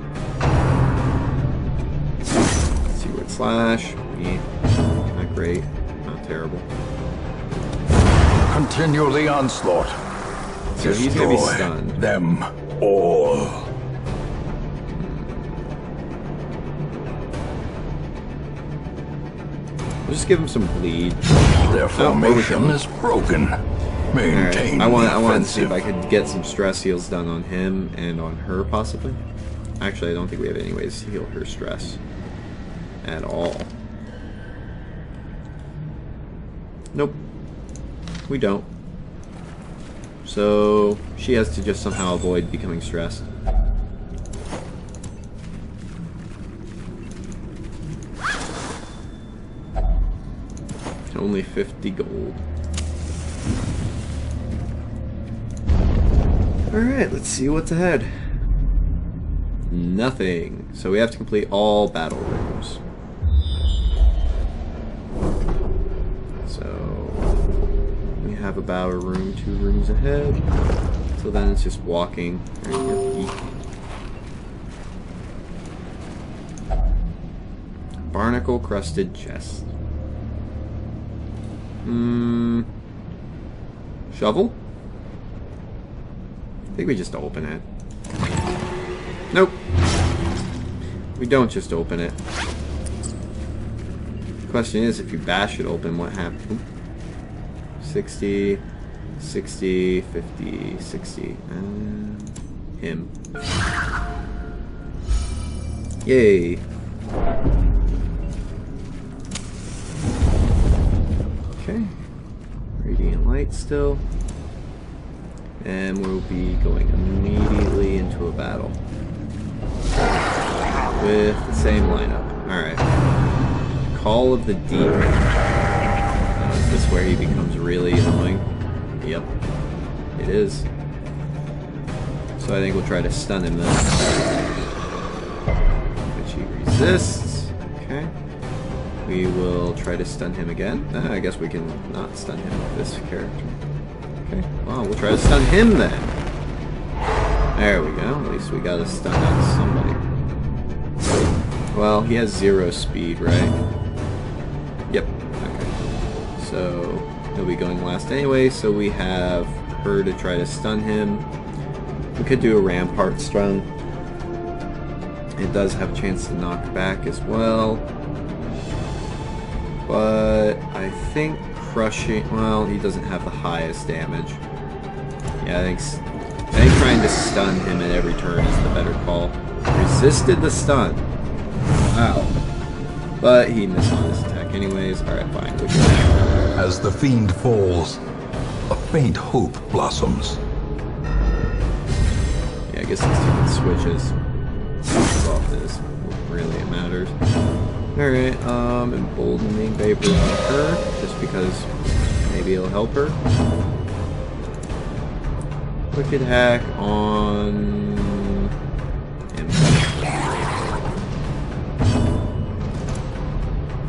Keyword slash. Yeah, not great. Huh. terrible. Continue the onslaught. So he's gonna be Destroy stunned. them all. We'll just give him some bleed. Their formation is broken. Maintain I the wanted to see if offensive. I could get some stress heals done on him and on her, possibly. Actually, I don't think we have any ways to heal her stress at all. Nope. We don't. So, she has to just somehow avoid becoming stressed. Only 50 gold. Alright, let's see what's ahead. Nothing. So we have to complete all battle rooms. So we have about a room, 2 rooms ahead. So then it's just walking. Barnacle crusted chest. Shovel? I think we just open it. Nope. We don't just open it. The question is, if you bash it open, what happens? 60, 60, 50, 60. Him. Yay. Okay. Radiant light still. And we'll be going immediately into a battle. With the same lineup. Alright. Call of the Deep. Is this where he becomes really annoying? Yep. It is. So I think we'll try to stun him then. Which he resists. Okay. We will try to stun him again. I guess we can not stun him with this character. Okay. Well, we'll try to stun him then. There we go. At least we got a stun on somebody. Well, he has 0 speed, right? Yep. Okay. So he'll be going last anyway. So we have her to try to stun him. We could do a rampart stun. It does have a chance to knock back as well. But I think crushing... Well, he doesn't have the highest damage. Yeah, I think trying to stun him at every turn is the better call. Resisted the stun. Wow. But he missed on his attack anyways. Alright, fine. We'll As the fiend falls, a faint hope blossoms. Yeah, I guess these two switches. Switches off this. Really, it matters. Alright, emboldening vapor on her, just because maybe it'll help her. Wicked hack on him.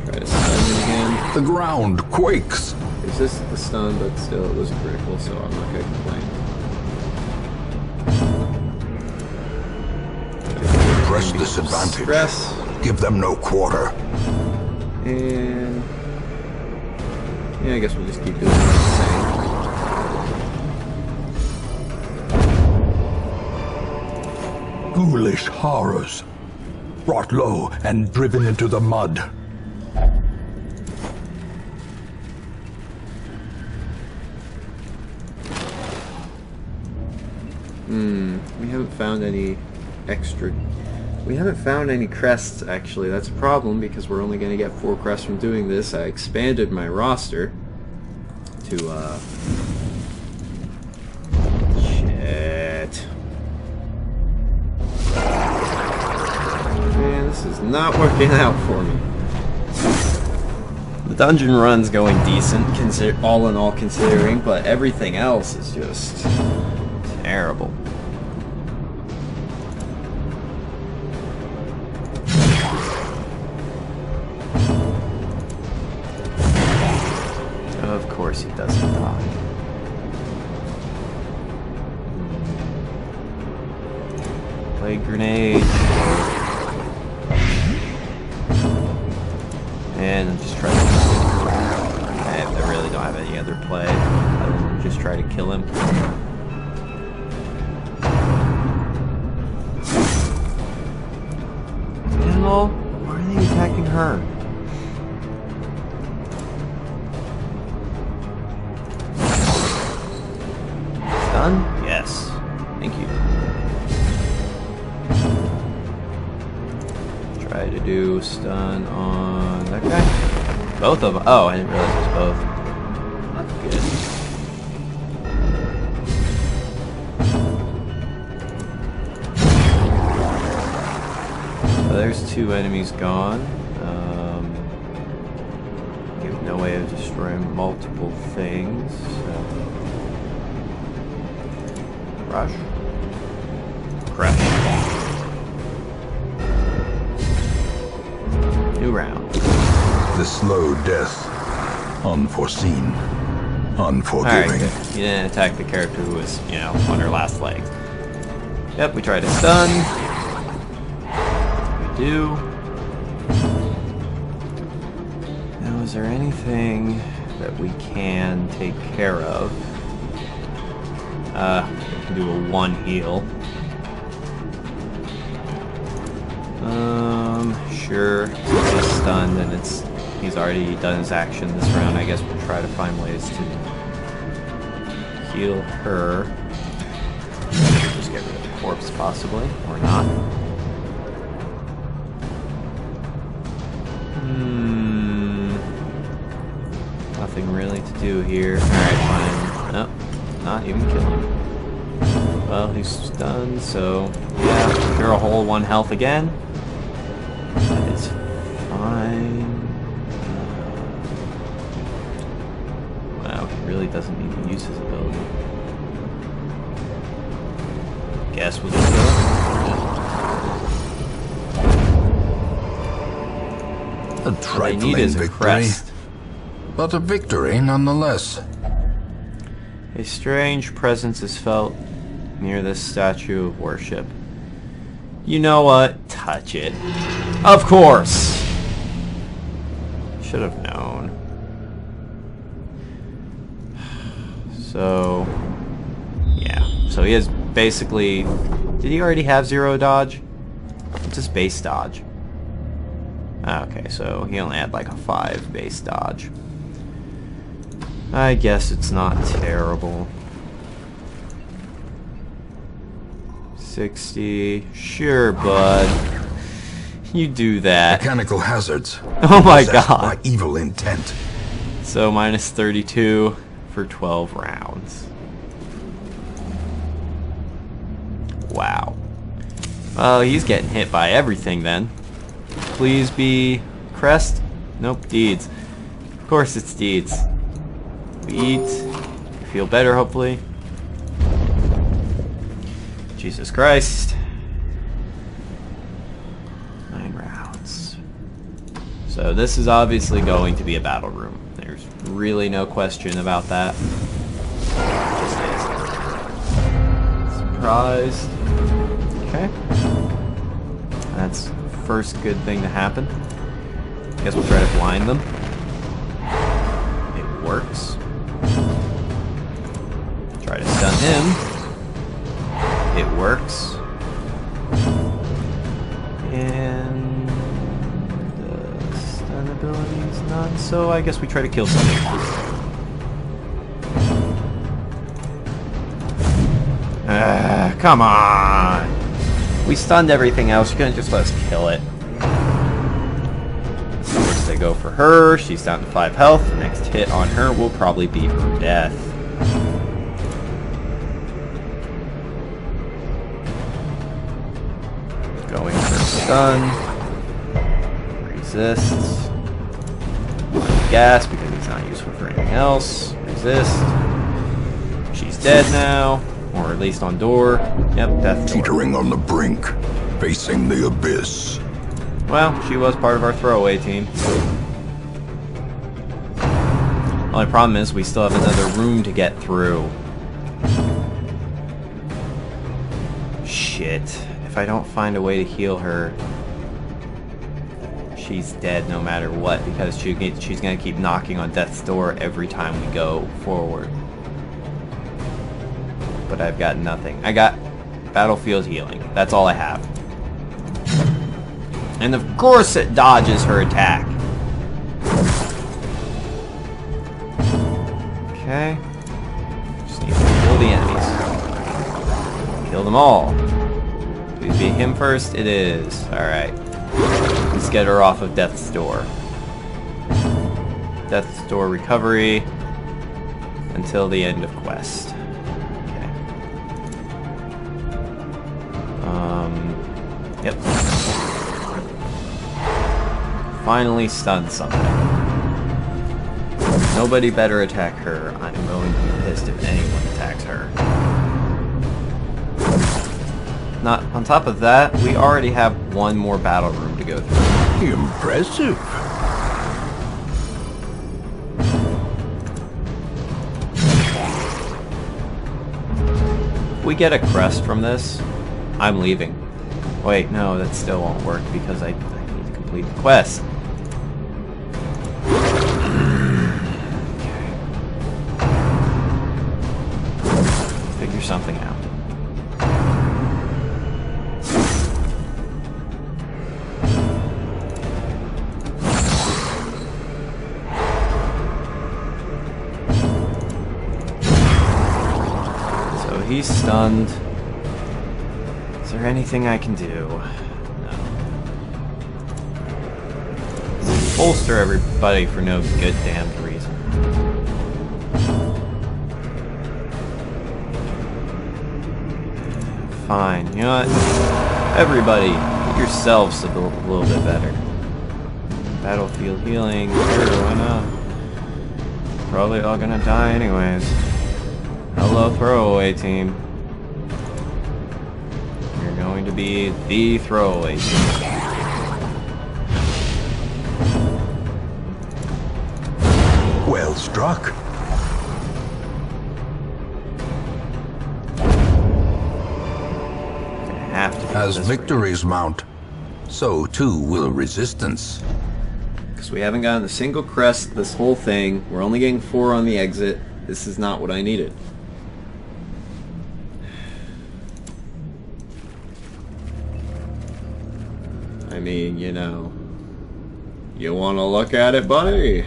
Try to stun him again. The ground quakes. Resisted the stun, but still it was critical, so I'm not gonna complain. Press disadvantage. Stress. Give them no quarter. And yeah, I guess we'll just keep doing the same. Ghoulish horrors, brought low and driven into the mud. We haven't found any extra... We haven't found any crests, actually. That's a problem, because we're only going to get 4 crests from doing this. I expanded my roster to, Shit. Man, this is not working out for me. The dungeon run's going decent, all in all considering, but everything else is just terrible. Of course he doesn't die. Plague grenade. And I'm just trying to... I really don't have any other play other than just try to kill him. Animal, why are they attacking her? Done? Yes. Thank you. Try to do stun on that guy. Both of them. Oh, I didn't realize it was both. That's good. So there's 2 enemies gone. There's no way of destroying multiple things. So. Rush. Crush. New round. The slow death. Unforeseen. Unforgiving. Alright, good. You didn't attack the character who was, you know, on her last legs. Yep, we tried to stun. We do. Now, is there anything that we can take care of? We can do a 1 heal. Sure. He's stunned and he's already done his action this round. I guess we'll try to find ways to heal her. Just get rid of the corpse possibly, or not. Nothing really to do here. Alright, fine. Nope. Not even kill him. Well, he's stunned, so yeah, cure a whole 1 health again. That is fine. Wow, he really doesn't even use his ability. Guess we'll just kill him. A trifling is a victory, crest. but a victory nonetheless. A strange presence is felt near this statue of worship. You know what? Touch it. Of course! Should have known. So, yeah. So he has basically... Did he already have 0 dodge? It's just base dodge. Okay, so he only had like a 5 base dodge. I guess it's not terrible. 60. Sure, bud. You do that. Mechanical hazards. Oh my possessed god. by evil intent. So minus 32 for 12 rounds. Wow. Oh, he's getting hit by everything then. Please be crest? Nope, deeds. Of course it's deeds. We eat. Feel better, hopefully. Jesus Christ. 9 rounds. So this is obviously going to be a battle room. There's really no question about that. Just is. Surprised. Okay. That's the first good thing to happen. Guess we'll try to blind them. It works. Try to stun him. It works. And the stun ability is none, so I guess we try to kill something. Come on! We stunned everything else, you couldn't just let us kill it. First they go for her, she's down to 5 health. Next hit on her will probably be her death. Going for stun. Resists. Gas because he's not useful for anything else. Resist. She's dead now. Or at least on door. Yep, death door. Teetering on the brink, facing the abyss. Well, she was part of our throwaway team. Only problem is we still have another room to get through. Shit. If I don't find a way to heal her, she he's dead no matter what, because she's going to keep knocking on death's door every time we go forward. But I've got nothing. I got battlefield healing. That's all I have. And of course it dodges her attack. Okay. Just need to kill the enemies. Kill them all. Please be him first. It is. Alright. Let's get her off of Death's Door. Death's Door recovery until the end of quest. Okay. Yep. Finally stunned something. Nobody better attack her. I'm going to be pissed if anyone attacks her. Not on top of that, we already have one more battle room to go through. Impressive. If we get a crest from this, I'm leaving. Wait, no, that still won't work because I need to complete the quest. Figure something out. So he's stunned. Is there anything I can do? No. Bolster everybody for no good damned reason. Fine. You know what? Everybody, get yourselves a little bit better. Battlefield healing. Sure, why not? Probably all gonna die anyways. Hello, throwaway team. You're going to be the throwaway team. Well struck. As victories mount, so too will resistance. Because we haven't gotten a single crest this whole thing. We're only getting 4 on the exit. This is not what I needed. I mean, you know, you want to look at it, buddy?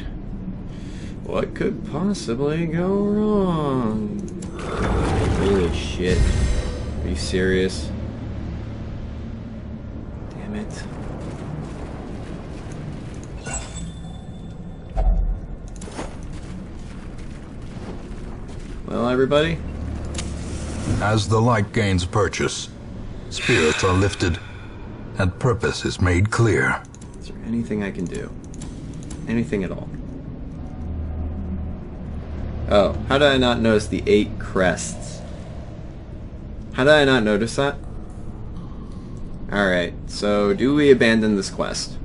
What could possibly go wrong? Holy shit. Are you serious? Damn it. Well, everybody? As the light gains purchase, spirits are lifted, and purpose is made clear. Is there anything I can do? Anything at all? Oh, how did I not notice the 8 crests? How did I not notice that? Alright, so do we abandon this quest?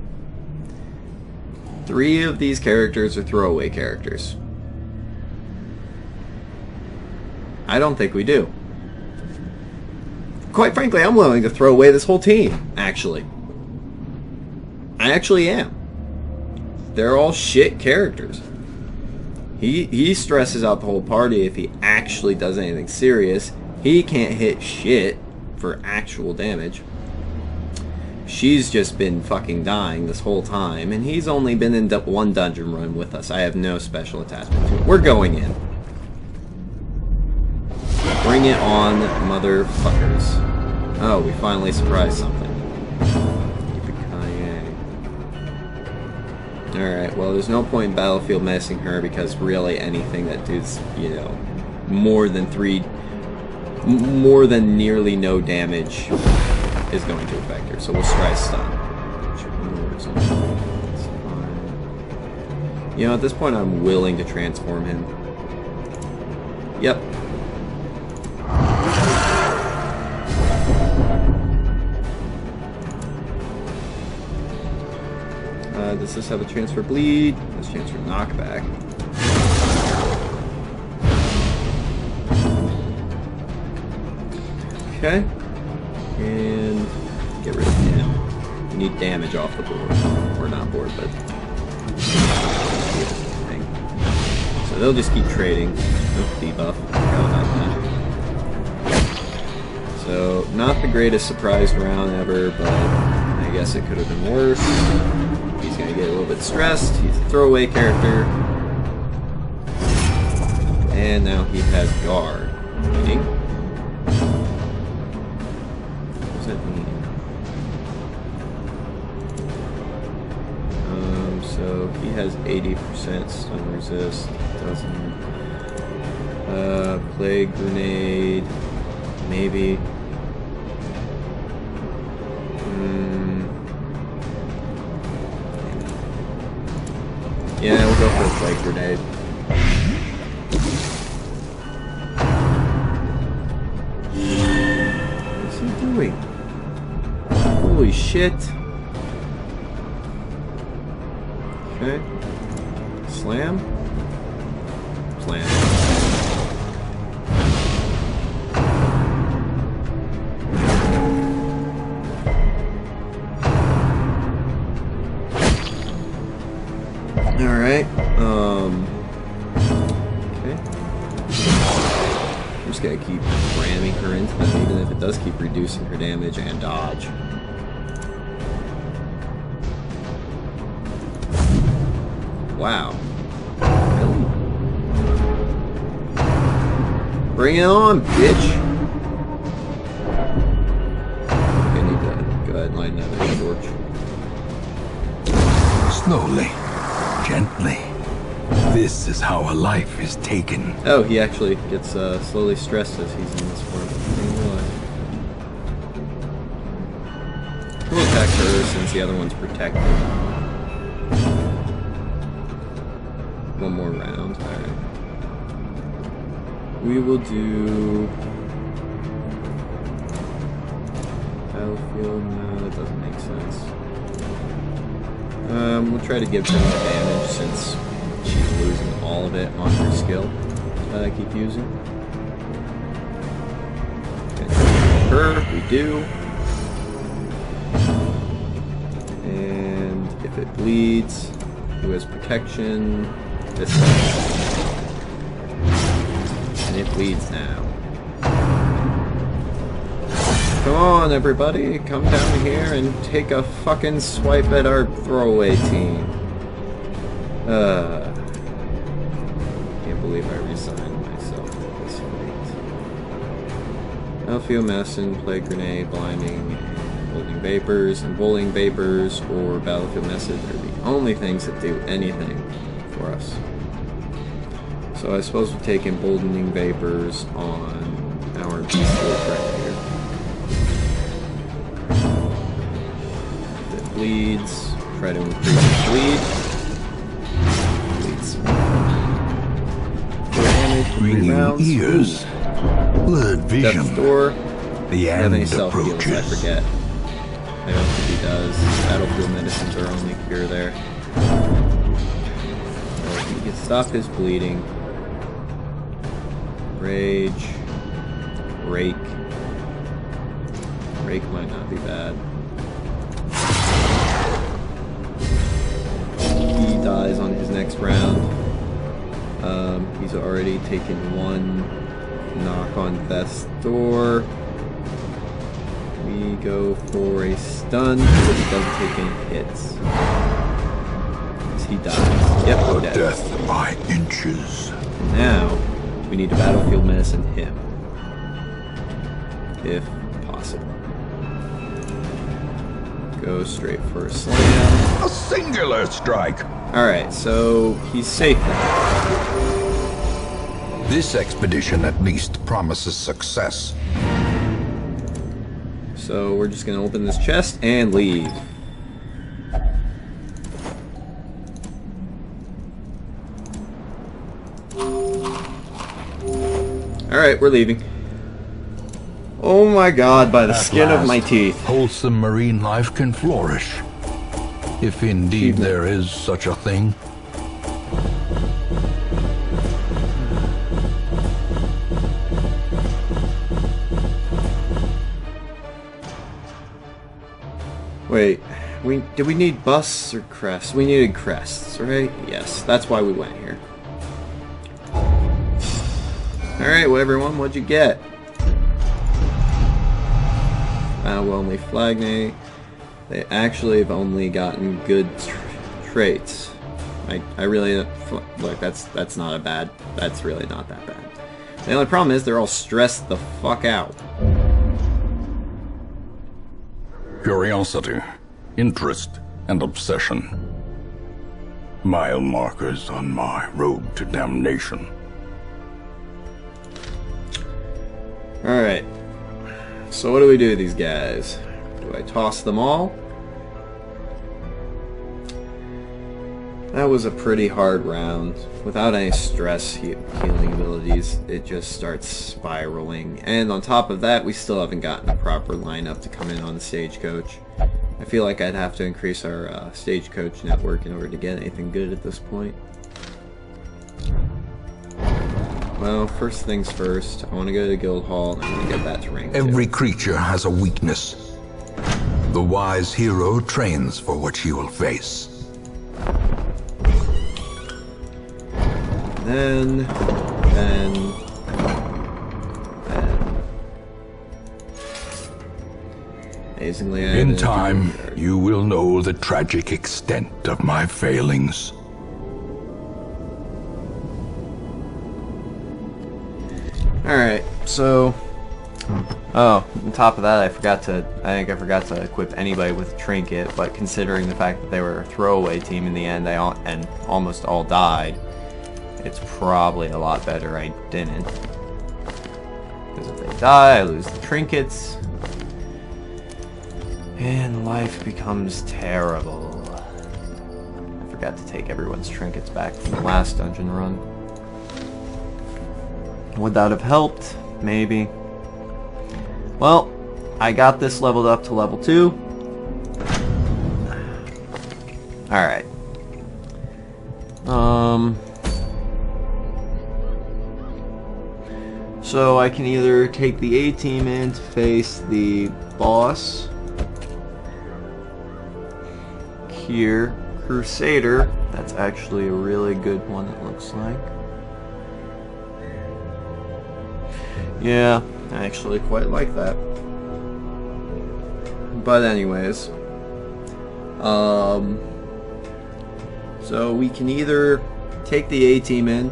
3 of these characters are throwaway characters. I don't think we do. Quite frankly, I'm willing to throw away this whole team, actually. I actually am. They're all shit characters. He stresses out the whole party if he actually does anything serious. He can't hit shit for actual damage. She's just been fucking dying this whole time, and he's only been in one dungeon run with us. I have no special attachment to it. We're going in. Bring it on, motherfuckers. Oh, we finally surprised something. Alright, well, there's no point in Battlefield messing her because really anything that does, you know, more than nearly no damage is going to affect her. So we'll try stun. You know, at this point I'm willing to transform him. Yep. Does this have a chance for bleed? This chance for knockback. Okay. And get rid of him. We need damage off the board. Or not board, but... thing. So they'll just keep trading. No debuff. Forgot about that. So, not the greatest surprise round ever, but I guess it could have been worse. He's gonna get a little bit stressed. He's a throwaway character. And now he has guard. Meaning? What does that mean? So he has 80% stun resist. Doesn't. Plague grenade. Maybe. Yeah, we'll go for a plague grenade. What's he doing? Holy shit. Okay. Slam? Slam. Alright, okay. I'm just gonna keep ramming her into them, even if it does keep reducing her damage and dodge. Wow. Really? Bring it on, bitch! I need to go ahead and light another torch. Slowly. Gently. This is how a life is taken. Oh, he actually gets slowly stressed as he's in this form. I didn't realize. We'll attack her since the other one's protected. One more round. Alright. We will do... Battlefield? No, that doesn't make sense. We'll try to give her advantage since she's losing all of it on her skill that I keep using. Okay, her, we do. And if it bleeds, who has protection? This one. And it bleeds now. Come on, everybody, come down here and take a fucking swipe at our throwaway team. Can't believe I resigned myself at this fate. Battlefield Medicine, Plague Grenade, Blinding, and Holding Vapors, and Bowling Vapors, or Battlefield Message are the only things that do anything for us. So I suppose we're taking Emboldening Vapors on our beast wolf right here. Bleeds. Try to increase the bleed. Bleeds. Damage. Ringing ears. Blurred vision. Death's Door. The Have any end self-heals? I approaches. forget. I don't think he does. Battlefield medicines are only cure there. So he can stop his bleeding. Rage. Rake. Rake might not be bad. He dies on his next round. He's already taken one knock on Death's Door. We go for a stun, but he doesn't take any hits. He dies. Yep, A dead. death by inches. And now, we need to battlefield medicine him. If possible. Go straight for a slam. A singular strike. Alright, so he's safe now. This expedition at least promises success. So we're just gonna open this chest and leave. Alright, we're leaving. Oh my god, by the skin of my teeth. Wholesome marine life can flourish. If indeed there is such a thing. Wait. Did we need busts or crests? We needed crests, right? Yes, that's why we went here. Alright, well everyone, what'd you get? Well, only Flagnate. They actually have only gotten good traits. I really look. That's not a bad. That's really not that bad. The only problem is they're all stressed the fuck out. Curiosity, interest, and obsession. Mile markers on my road to damnation. Alright. So what do we do with these guys? Do I toss them all? That was a pretty hard round. Without any stress healing abilities, it just starts spiraling. And on top of that, we still haven't gotten a proper lineup to come in on the stagecoach. I feel like I'd have to increase our stagecoach network in order to get anything good at this point. Well, first things first, I want to go to Guild Hall and I want to get that to rank 2. Every creature has a weakness. The wise hero trains for what she will face. Then... Amazingly, In time, you will know the tragic extent of my failings. Alright, so... Oh, on top of that, I think I forgot to equip anybody with a trinket, but considering the fact that they were a throwaway team in the end, and almost all died, it's probably a lot better I didn't. Because if they die, I lose the trinkets, and life becomes terrible. I forgot to take everyone's trinkets back from the last dungeon run. Would that have helped? Maybe. Well, I got this leveled up to level 2. Alright. So I can either take the A-team in to face the boss here, Crusader. That's actually a really good one, it looks like. Yeah, I actually quite like that. But anyways, so we can either take the A-team in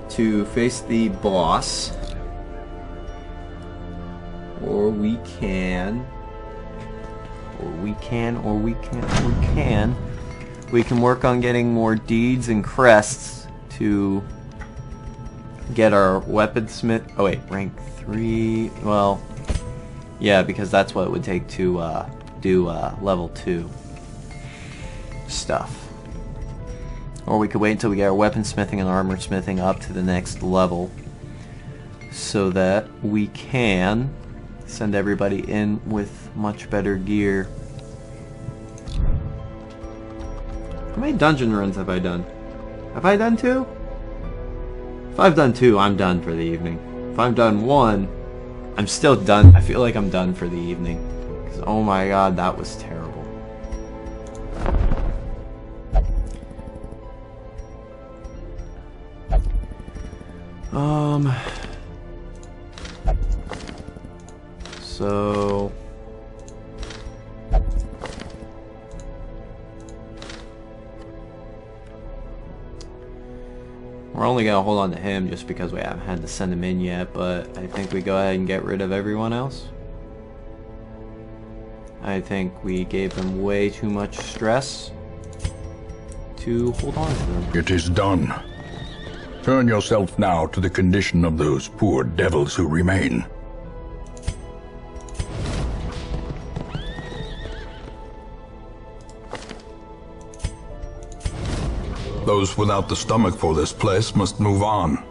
to face the boss, or we can work on getting more deeds and crests to get our weaponsmith. Oh wait, rank 3. Well, yeah, because that's what it would take to do level 2 stuff. Or we could wait until we get our weaponsmithing and armor smithing up to the next level, so that we can send everybody in with much better gear. How many dungeon runs have I done? Have I done 2? If I've done 2, I'm done for the evening. If I've done 1, I'm still done. I feel like I'm done for the evening. Because, oh my god, that was terrible. So... we're only going to hold on to him just because we haven't had to send him in yet, but I think we go ahead and get rid of everyone else. I think we gave them way too much stress to hold on to them. It is done. Turn yourself now to the condition of those poor devils who remain. Those without the stomach for this place must move on.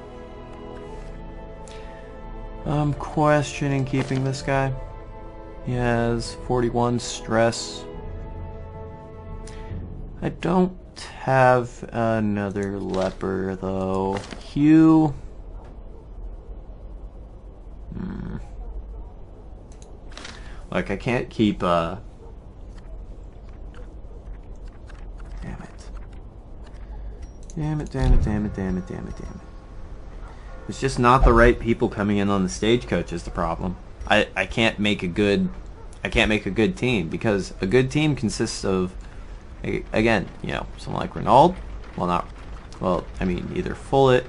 I'm questioning keeping this guy. He has 41 stress. I don't have another leper though. Hugh. Like I can't keep Damn it, damn it, damn it, damn it, damn it, damn it. It's just not the right people coming in on the stagecoach is the problem. I can't make a good team, because a good team consists of, again, you know, someone like Renault. I mean, either full it.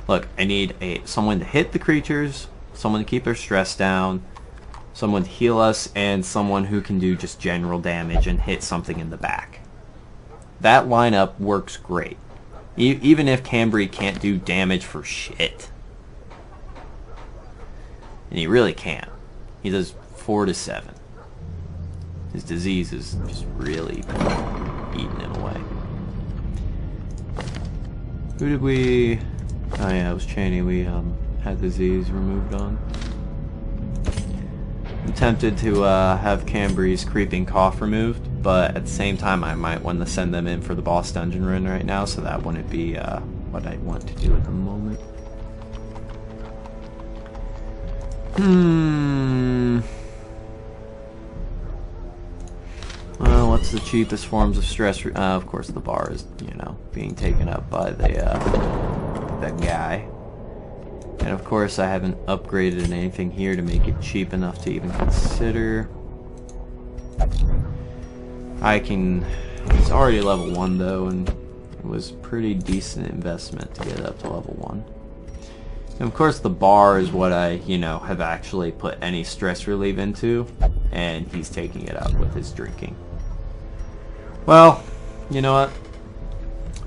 Look, I need someone to hit the creatures, someone to keep their stress down, someone to heal us, and someone who can do just general damage and hit something in the back. That lineup works great. Even if Cambry can't do damage for shit. And he really can't. He does 4 to 7. His disease is just really eating him away. Who did we... Oh yeah, it was Cheney we had disease removed on. I'm tempted to have Cambry's creeping cough removed, but at the same time I might want to send them in for the boss dungeon run right now, so that wouldn't be what I want to do at the moment. Well, what's the cheapest forms of stress? Of course, the bar is, you know, being taken up by the that guy. And of course, I haven't upgraded anything here to make it cheap enough to even consider. It's already level 1 though, and it was a pretty decent investment to get it up to level 1. And of course, the bar is what I, you know, have actually put any stress relief into, and he's taking it up with his drinking. Well, you know what?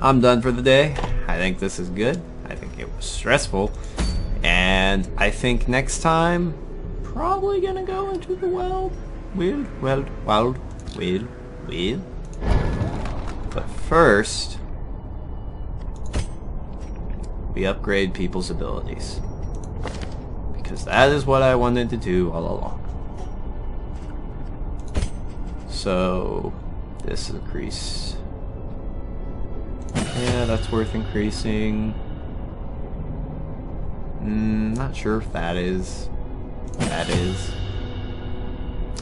I'm done for the day. I think this is good. I think it was stressful. And I think next time, probably gonna go into the wild. But first, we upgrade people's abilities. Because that is what I wanted to do all along. So, this increase. Yeah, that's worth increasing. Not sure if that is. That is.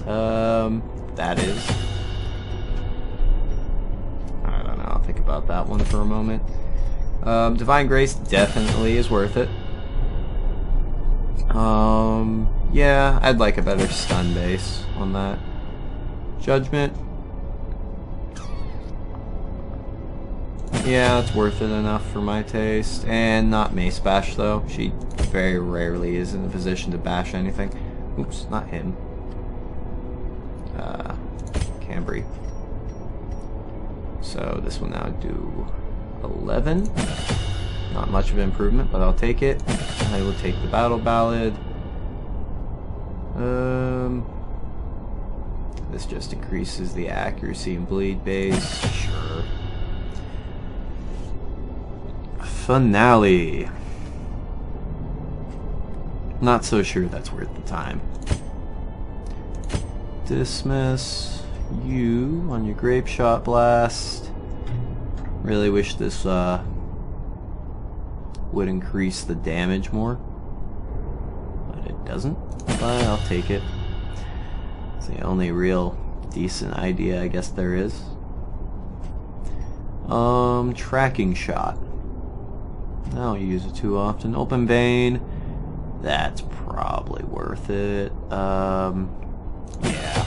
That is. I don't know, I'll think about that one for a moment. Divine Grace definitely is worth it. Yeah, I'd like a better stun base on that. Judgment. Yeah, it's worth it enough for my taste. And not Mace Bash, though. She very rarely is in a position to bash anything. Oops, not him. Cambry. So this will now do 11. Not much of an improvement, but I'll take it. I will take the Battle Ballad. This just increases the accuracy and bleed base. Sure. Finale. Not so sure that's worth the time. Dismiss you on your Grape Shot Blast. Really wish this would increase the damage more, but it doesn't. But I'll take it. It's the only real decent idea I guess there is. Tracking Shot. I don't use it too often. Open Vein. That's probably worth it. Yeah.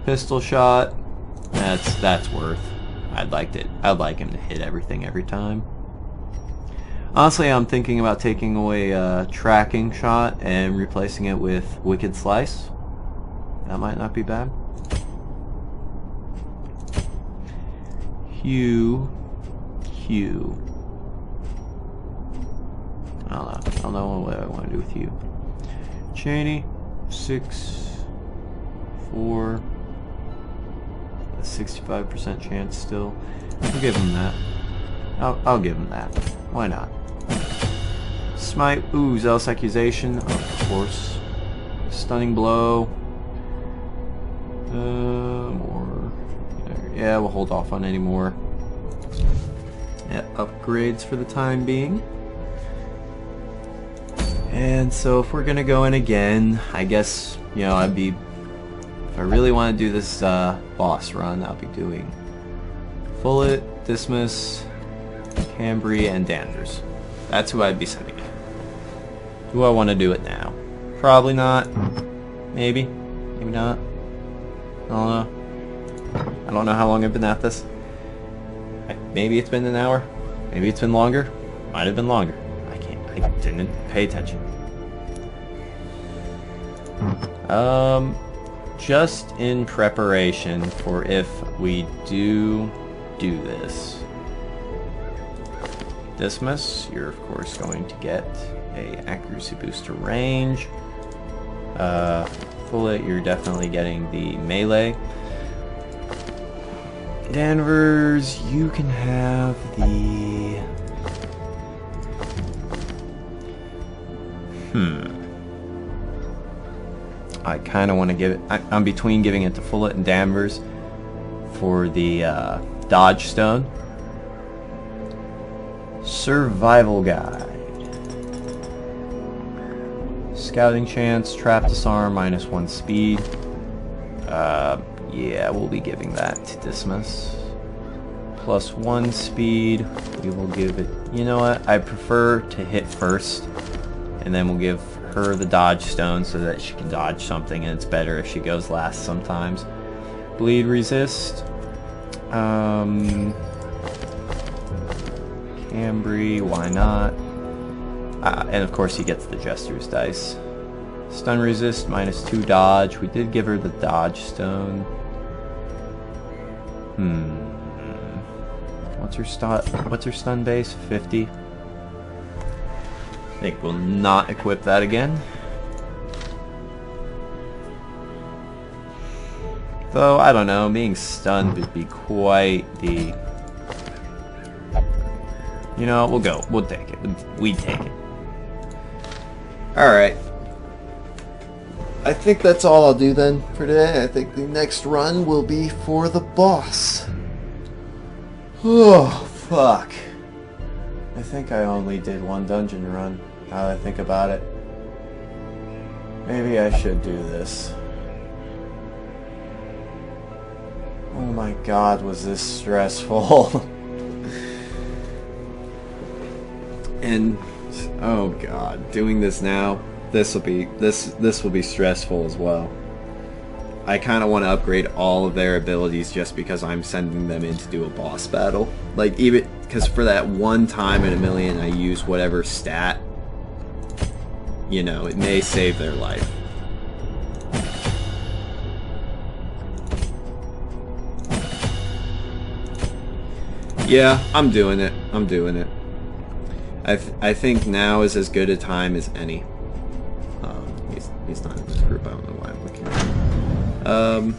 Pistol Shot. That's worth. I'd like him to hit everything every time. Honestly, I'm thinking about taking away Tracking Shot and replacing it with Wicked Slice. That might not be bad. Hue. I don't know what I want to do with you. Cheney, 6, 4, a 65% chance still. I'll give him that. I'll give him that. Why not? Smite, ooh, Zealous Accusation, of course. Stunning Blow. More. Yeah, we'll hold off on any more. Yeah, upgrades for the time being. And so if we're gonna go in again, I guess, you know, if I really want to do this boss run, I'll be doing Full It, Dismiss, Cambry and Danvers. That's who I'd be sending it. Do I want to do it now? Probably not. Maybe. Maybe not. I don't know. I don't know how long I've been at this. Maybe it's been an hour. Maybe it's been longer. Might have been longer. I didn't pay attention. Just in preparation for if we do this. Dismas, you're of course going to get a accuracy boost to range. Bullet, you're definitely getting the melee. Danvers, you can have the... I kind of want to give it... I'm between giving it to Fullett and Danvers for the Dodge Stone. Survival Guide. Scouting chance, trap disarm, -1 speed. Yeah, we'll be giving that to Dismas. +1 speed. We will give it... You know what? I prefer to hit first. And then we'll give her the dodge stone so that she can dodge something, and it's better if she goes last sometimes. Bleed resist. Cambry, why not? And of course he gets the Jester's dice. Stun resist, -2 dodge. We did give her the dodge stone. What's her stun base? 50. I think we'll not equip that again. Though, I don't know, being stunned would be quite the... You know, we'll go. We'll take it. We'd take it. Alright. I think that's all I'll do then for today. I think the next run will be for the boss. Oh, fuck. I think I only did one dungeon run, now that I think about it. Maybe I should do this. Oh my god, was this stressful. And, oh god, doing this now, this will be stressful as well. I kind of want to upgrade all of their abilities just because I'm sending them in to do a boss battle. Like, even because for that one time in a million I use whatever stat, you know, it may save their life. Yeah, I'm doing it. I'm doing it. I think now is as good a time as any. He's not in this group. I don't know why I'm looking at him.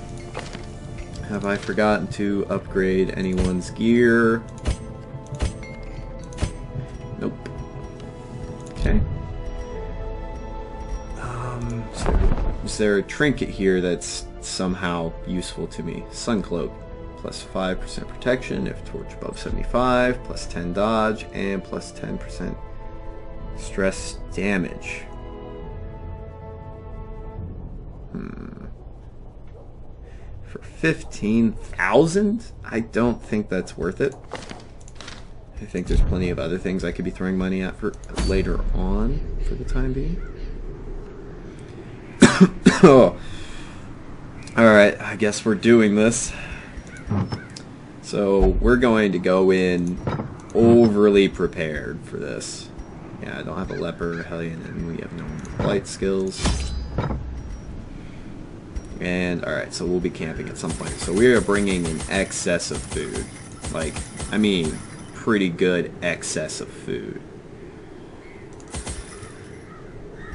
Have I forgotten to upgrade anyone's gear? Nope. Okay. So is there a trinket here that's somehow useful to me? Sun Cloak. Plus 5% protection if torch above 75, plus 10 dodge, and plus 10% stress damage. For 15,000? I don't think that's worth it. I think there's plenty of other things I could be throwing money at for later on for the time being. Oh. Alright, I guess we're doing this. So we're going to go in overly prepared for this. Yeah, I don't have a leper, hellion, and we have no light skills. And alright, so we'll be camping at some point. So we are bringing an excess of food. Like, I mean, pretty good excess of food.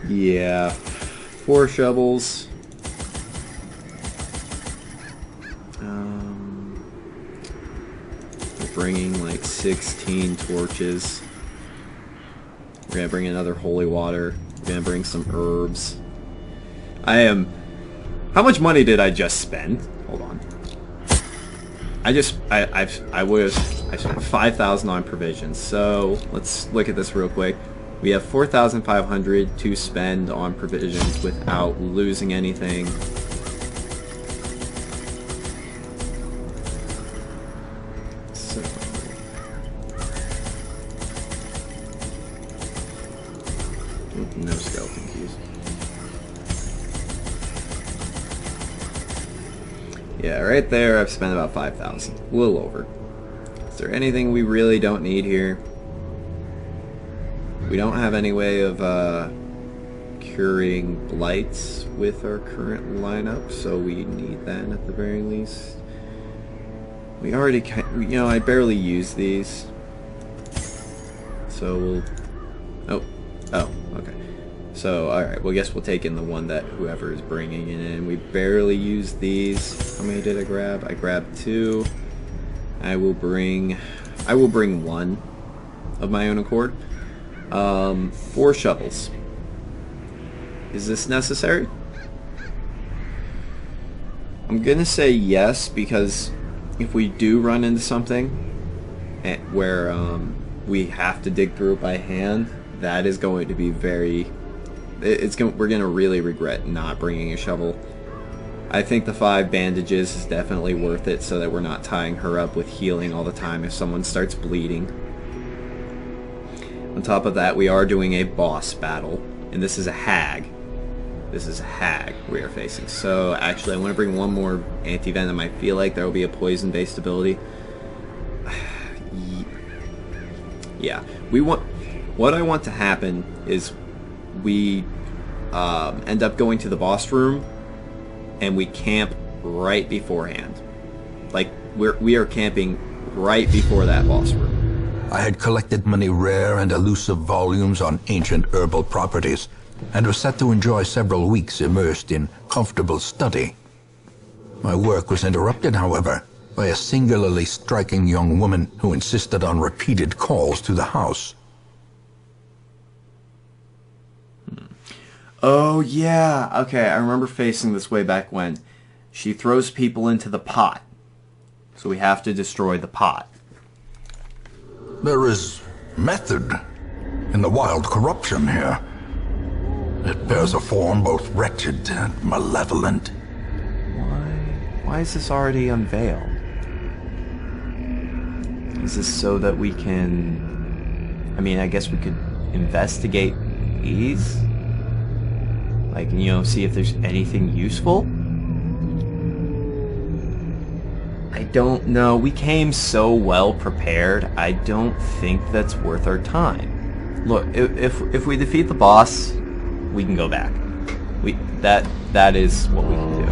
Yeah, 4 shovels. Bringing like 16 torches. We're gonna bring another holy water. We're gonna bring some herbs. How much money did I just spend? Hold on. I spent 5,000 on provisions. So let's look at this real quick. We have 4,500 to spend on provisions without losing anything. No skeleton keys. Yeah, right there I've spent about 5,000. A little over. Is there anything we really don't need here? We don't have any way of curing blights with our current lineup, so we need that at the very least. We already, you know, I barely use these. So we'll... Oh, okay. So, alright, well I guess we'll take in the one that whoever is bringing it in. We barely use these. How many did I grab? I grabbed 2. I will bring 1 of my own accord. 4 shovels. Is this necessary? I'm gonna say yes, because if we do run into something where we have to dig through it by hand, that is going to be very... we're gonna really regret not bringing a shovel. I think the 5 bandages is definitely worth it, so that we're not tying her up with healing all the time if someone starts bleeding. On top of that, we are doing a boss battle, and this is a hag. This is a hag we are facing. So actually, I want to bring one more anti-venom. I feel like there will be a poison-based ability. Yeah, what I want to happen is we end up going to the boss room and we camp right beforehand. Like we are camping right before that boss room. I had collected many rare and elusive volumes on ancient herbal properties, and was set to enjoy several weeks immersed in comfortable study. My work was interrupted, however, by a singularly striking young woman who insisted on repeated calls to the house. Oh yeah, okay, I remember facing this way back when. She throws people into the pot, so we have to destroy the pot. There is method in the wild corruption here. It bears a form both wretched and malevolent. Why is this already unveiled? Is this so that we can... I mean, I guess we could investigate these? Like, you know, see if there's anything useful? I don't know. We came so well prepared. I don't think that's worth our time. Look, if we defeat the boss, we can go back. That is what we can do.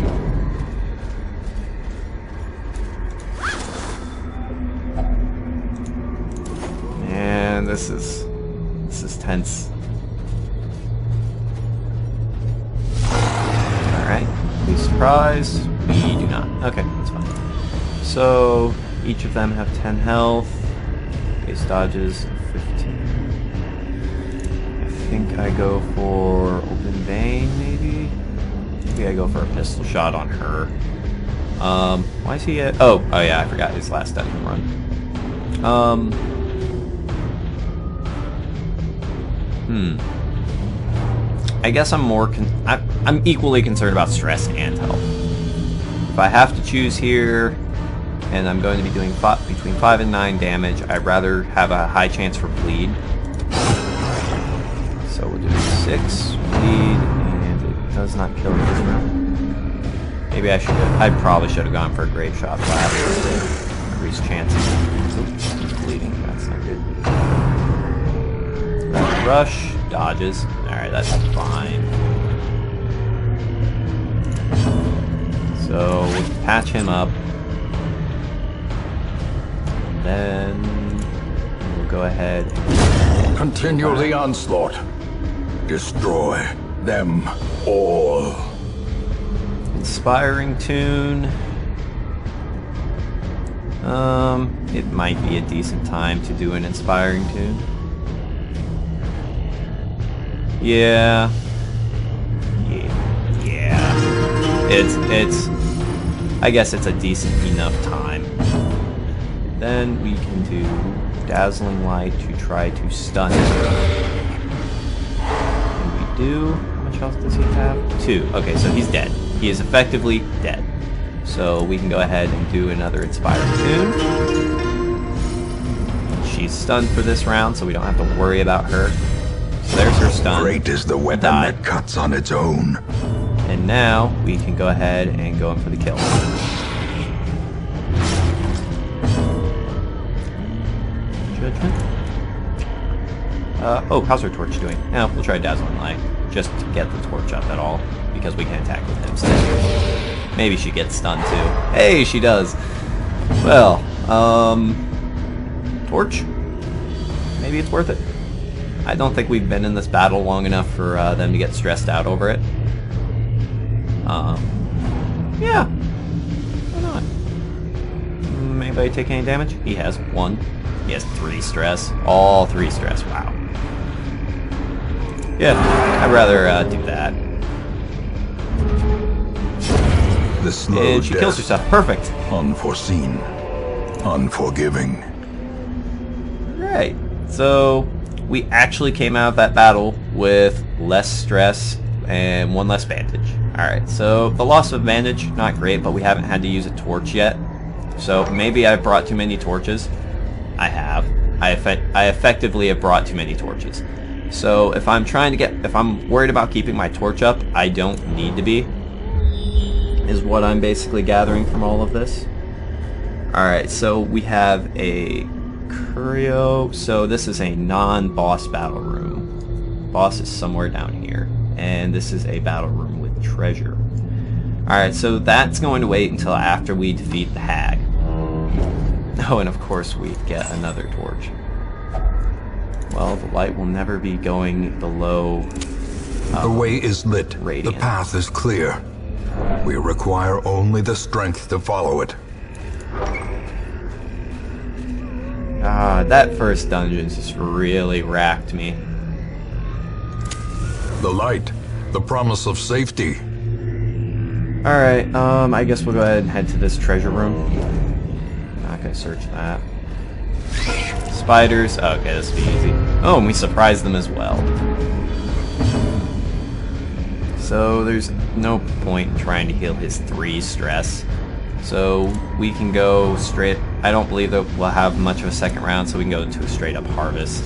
Man, this is tense. Alright, be surprised. We do not. Okay, that's fine. So, each of them have 10 health. Base dodges of 15. I think I go for open vein, maybe? Maybe I go for a pistol shot on her. Why is he at... Oh yeah, I forgot his last dungeon run. I guess I'm more I'm equally concerned about stress and health. If I have to choose here, and I'm going to be doing between 5 and 9 damage, I'd rather have a high chance for bleed. So we'll do 6 bleed, and it does not kill this round. Maybe I probably should have gone for a grave shot blast to increase chances. Oops, he's bleeding. That's not good. Rush, dodges. Alright, that's fine. So we'll patch him up. Then we'll go ahead. Continue the onslaught. Destroy them all. Inspiring tune. It might be a decent time to do an inspiring tune. Yeah. It's I guess it's a decent enough time. Then we can do Dazzling Light to try to stun him. And we do... How much health does he have? 2. Okay, so he's dead. He is effectively dead. So we can go ahead and do another Inspiring Tune. She's stunned for this round, so we don't have to worry about her. There's her stun. Great is the weapon Died. that cuts on its own. And now we can go ahead and go in for the kill. Judgment. Oh, how's her torch doing? Now we'll try Dazzling Light, just to get the torch up at all, because we can attack with him still. Maybe she gets stunned too. Hey, she does. Well, torch? Maybe it's worth it. I don't think we've been in this battle long enough for them to get stressed out over it. Yeah. Why not? Anybody take any damage? He has 1. He has 3 stress. All 3 stress. Wow. Yeah, I'd rather do that. The slow And she kills death, herself. Perfect. unforeseen, unforgiving. Right. So we actually came out of that battle with less stress and 1 less bandage. Alright, so the loss of bandage, not great, but we haven't had to use a torch yet. So maybe I brought too many torches. I have. I effectively have brought too many torches. So if I'm worried about keeping my torch up, I don't need to be, is what I'm basically gathering from all of this. Alright, so we have a Curio. So this is a non-boss battle room. Boss is somewhere down here. And this is a battle room with treasure. Alright, so that's going to wait until after we defeat the hag. Oh, and of course we get another torch. Well, the light will never be going below... The way is lit. Radiant. The path is clear. We require only the strength to follow it. That first dungeon just really racked me. The light. The promise of safety. Alright, I guess we'll go ahead and head to this treasure room. Not gonna search that. Spiders. Okay, this will be easy. Oh, and we surprised them as well. So there's no point in trying to heal his 3 stress. So we can go straight... I don't believe that we'll have much of a second round, so we can go to a straight up harvest.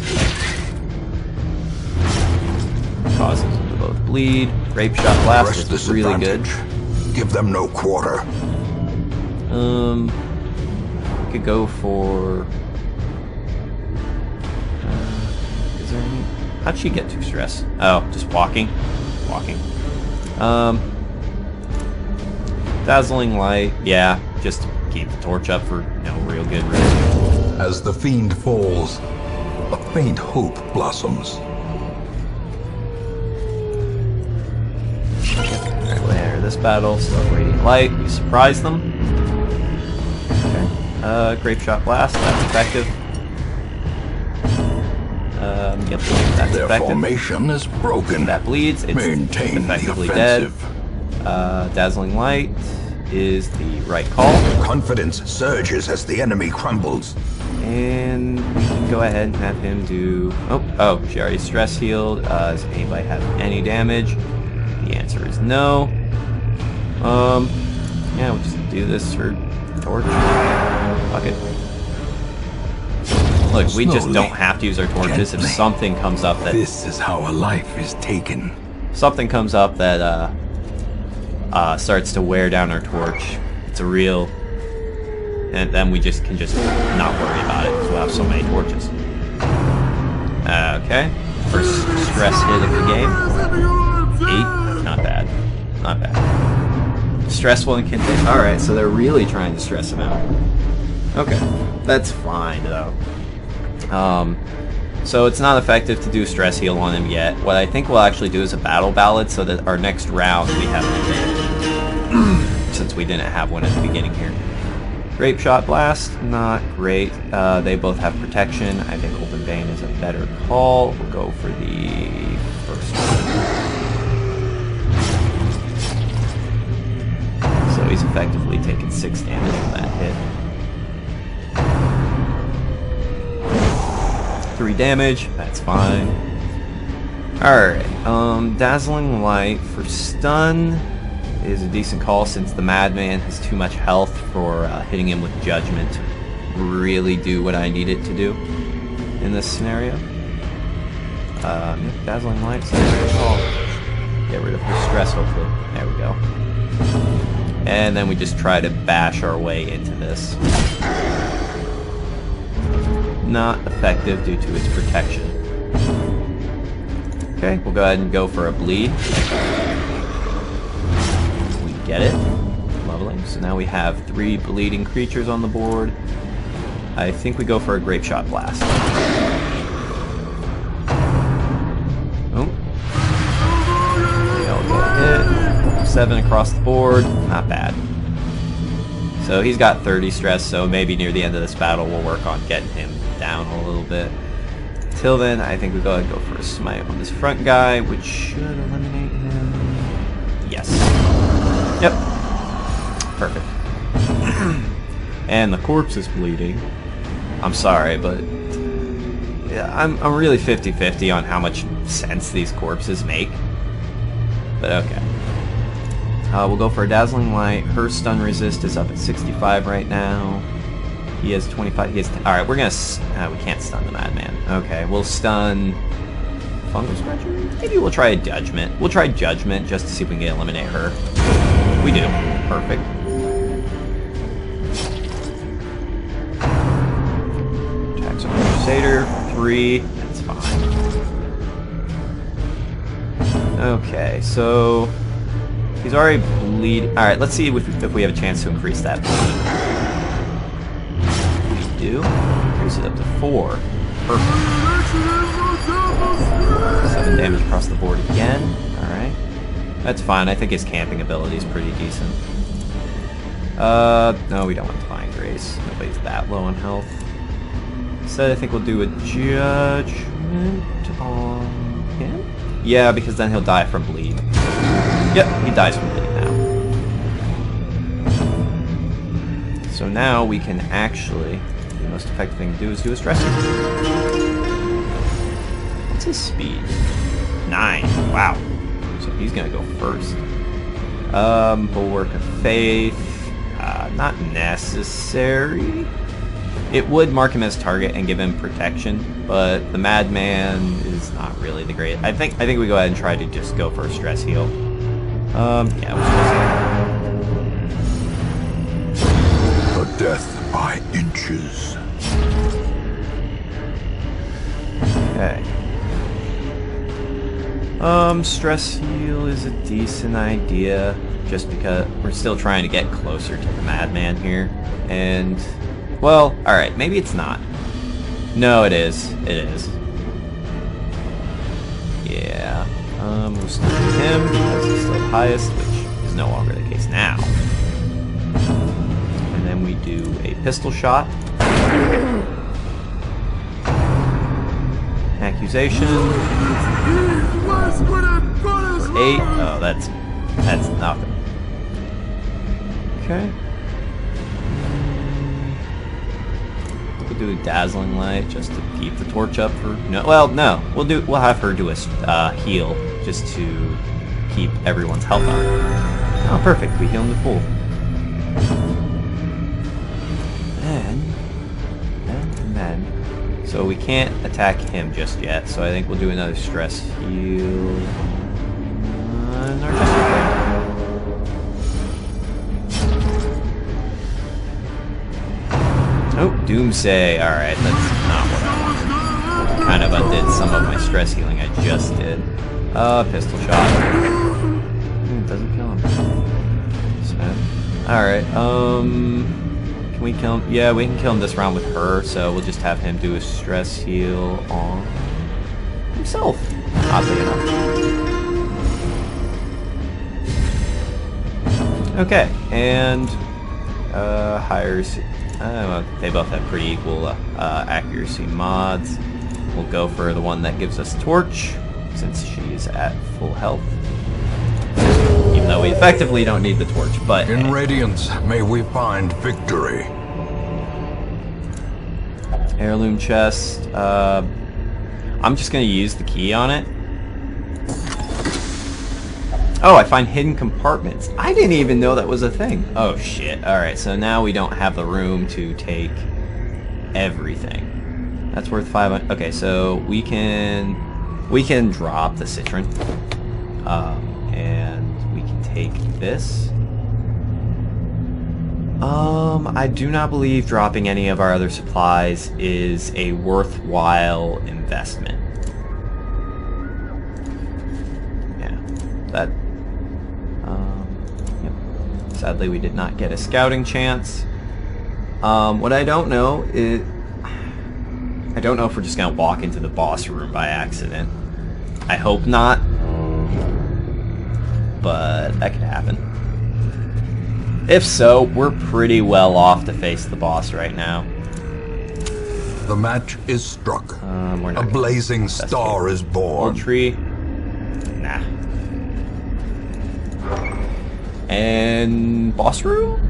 Causes them to both bleed. Grape Shot Blast Press is this really good. advantage. Give them no quarter. We could go for... is there any... How'd she get 2 stress? Oh, just walking? Walking. Dazzling Light, yeah, just to keep the torch up for no real good reason. As the fiend falls, a faint hope blossoms. Alright, we'll enter this battle. So Radiant Light, we surprise them. Okay. Grape Shot Blast, that's effective. Yep, that's Their effective. formation is broken. That bleeds, it's Maintain effectively the dead. offensive. Dazzling Light is the right call. Confidence surges as the enemy crumbles. And we can go ahead and have him do... Oh, she already stress healed. Does anybody have any damage? The answer is no. Yeah, we'll just do this for torch. Fuck it. Look, we just Slowly, don't have to use our torches if gently. something comes up that... This is how a life is taken. Something comes up that, starts to wear down our torch. It's a real... And then we just can just not worry about it because we'll have so many torches. Okay. First stress hit of the game. 8. Not bad. Not bad. Stressful and contagious. Alright, so they're really trying to stress him out. Okay. That's fine, though. So it's not effective to do stress heal on him yet. What I think we'll actually do is a battle ballad so that our next round we have an advantage. Since we didn't have one at the beginning here. Grape Shot Blast, not great. They both have protection. I think Open Vein is a better call. We'll go for the first one. So he's effectively taken 6 damage from that hit. 3 damage, that's fine. Alright, Dazzling Light for stun is a decent call since the Madman has too much health for hitting him with Judgment to really do what I need it to do in this scenario. Dazzling light. So get rid of her stress, hopefully. There we go. And then we just try to bash our way into this. Not effective due to its protection. Okay, we'll go ahead and go for a bleed. We get it. Lovely. So now we have 3 bleeding creatures on the board. I think we go for a Grape Shot Blast. Oh. Get hit. 7 across the board. Not bad. So he's got 30 stress, so maybe near the end of this battle we'll work on getting him down a little bit. Till then, I think we go ahead and go for a smite on this front guy, which should eliminate him. Yes. Yep. Perfect. And the corpse is bleeding. I'm sorry, but yeah, I'm really 50-50 on how much sense these corpses make. But okay. We'll go for a Dazzling Light. Her stun resist is up at 65 right now. He has 25. He has. Alright, we're gonna. We can't stun the Madman. Okay, we'll stun. Fungal Scratcher? Maybe we'll try a Judgment. We'll try Judgment just to see if we can eliminate her. We do. Perfect. Attacks on Crusader. 3. That's fine. Okay, so he's already bleeding. Alright, let's see if we have a chance to increase that bleed. We do. Increase it up to 4. Perfect. 7 damage across the board again. Alright. That's fine. I think his camping ability is pretty decent. No, we don't want Divine Grace. Nobody's that low on health. Instead, I think we'll do a Judgment on him. Yeah, because then he'll die from bleed. Yep, he dies from bleed now. So now we can actually, the most effective thing to do is do a stress heal. What's his speed? 9. Wow. So he's gonna go first. Bulwark of Faith. Not necessary. It would mark him as target and give him protection, but the Madman is not really the great. I think we go ahead and try to just go for a stress heal. Yeah. A death by inches. Okay. Stress heal is a decent idea, just because we're still trying to get closer to the Madman here, and well, alright, maybe it's not. No, it is. It is. Yeah. We'll still do him because he's still the highest, which is no longer the case now. And then we do a pistol shot. Accusation. For 8. Oh, that's nothing. Okay. We'll do a Dazzling Light just to keep the torch up for no. We'll have her do a heal just to keep everyone's health up. Oh, perfect. We heal him to full. Then. So we can't attack him just yet. So I think we'll do another stress heal on our Chester. Oh, Doomsay. Alright, that's not what I wanted. Kind of undid some of my stress healing I just did. Pistol shot. It doesn't kill him. So, alright, can we kill him? Yeah, we can kill him this round with her, so we'll just have him do a stress heal on himself. Oddly enough. Okay, and hires. Well, they both have pretty equal accuracy mods. We'll go for the one that gives us torch, since she's at full health. Even though we effectively don't need the torch, but in Radiance, may we find victory. Heirloom chest. I'm just gonna use the key on it. Oh, I find hidden compartments. I didn't even know that was a thing. Oh shit. Alright, so now we don't have the room to take everything. That's worth 500. Okay, so we can We can drop the citron. And we can take this. I do not believe dropping any of our other supplies is a worthwhile investment. Yeah, that... yep. Sadly, we did not get a scouting chance. What I don't know is... I don't know if we're just gonna walk into the boss room by accident. I hope not. But that could happen. If so, we're pretty well off to face the boss right now. The match is struck. We're not a blazing star is born. Old tree. Nah. And boss room?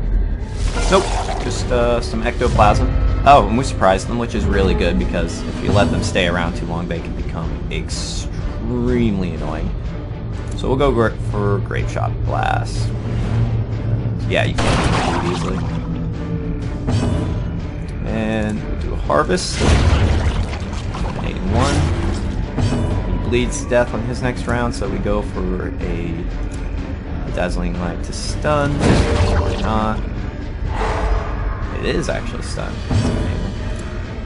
Nope. Just some ectoplasm. Oh, and we surprised them, which is really good because if you let them stay around too long, they can become extremely annoying. So we'll go for Grape Shot Blast. Yeah, you can't do it easily. And we'll do a Harvest. 8-1. He bleeds to death on his next round, so we go for a Dazzling Light to stun. Or not. It is actually stun.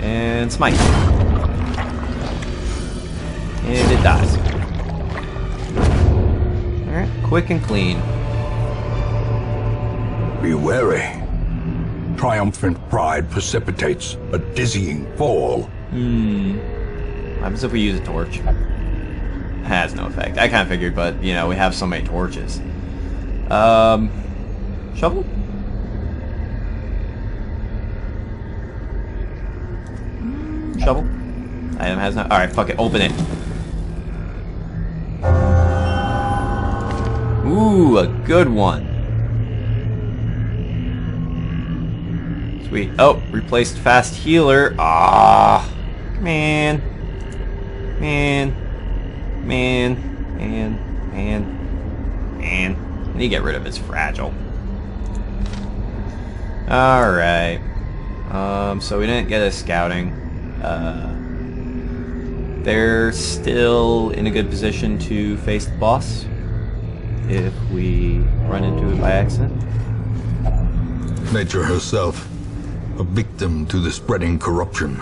And Smite. And it dies. Alright, quick and clean. Be wary. Triumphant pride precipitates a dizzying fall. What happens if we use a torch? Has no effect. I kind of figured, but, you know, we have so many torches. Shovel? Shovel? Item has no... Alright, fuck it. Open it. Ooh, a good one. Sweet. Oh, replaced fast healer. Ah, man. I need to get rid of his fragile. Alright. So we didn't get a scouting. They're still in a good position to face the boss if we run into it by accident. Nature herself, a victim to the spreading corruption,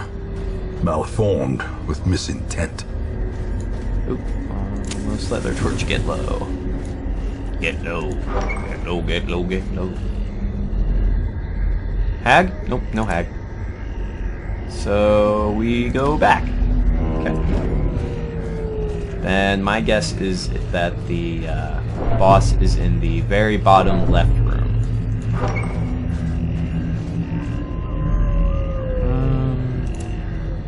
malformed with misintent. Oop. Let's let their torch get low. Get low. Get low, get low, get low. Hag? Nope, no hag. So we go back. Okay. Then my guess is that the boss is in the very bottom left room.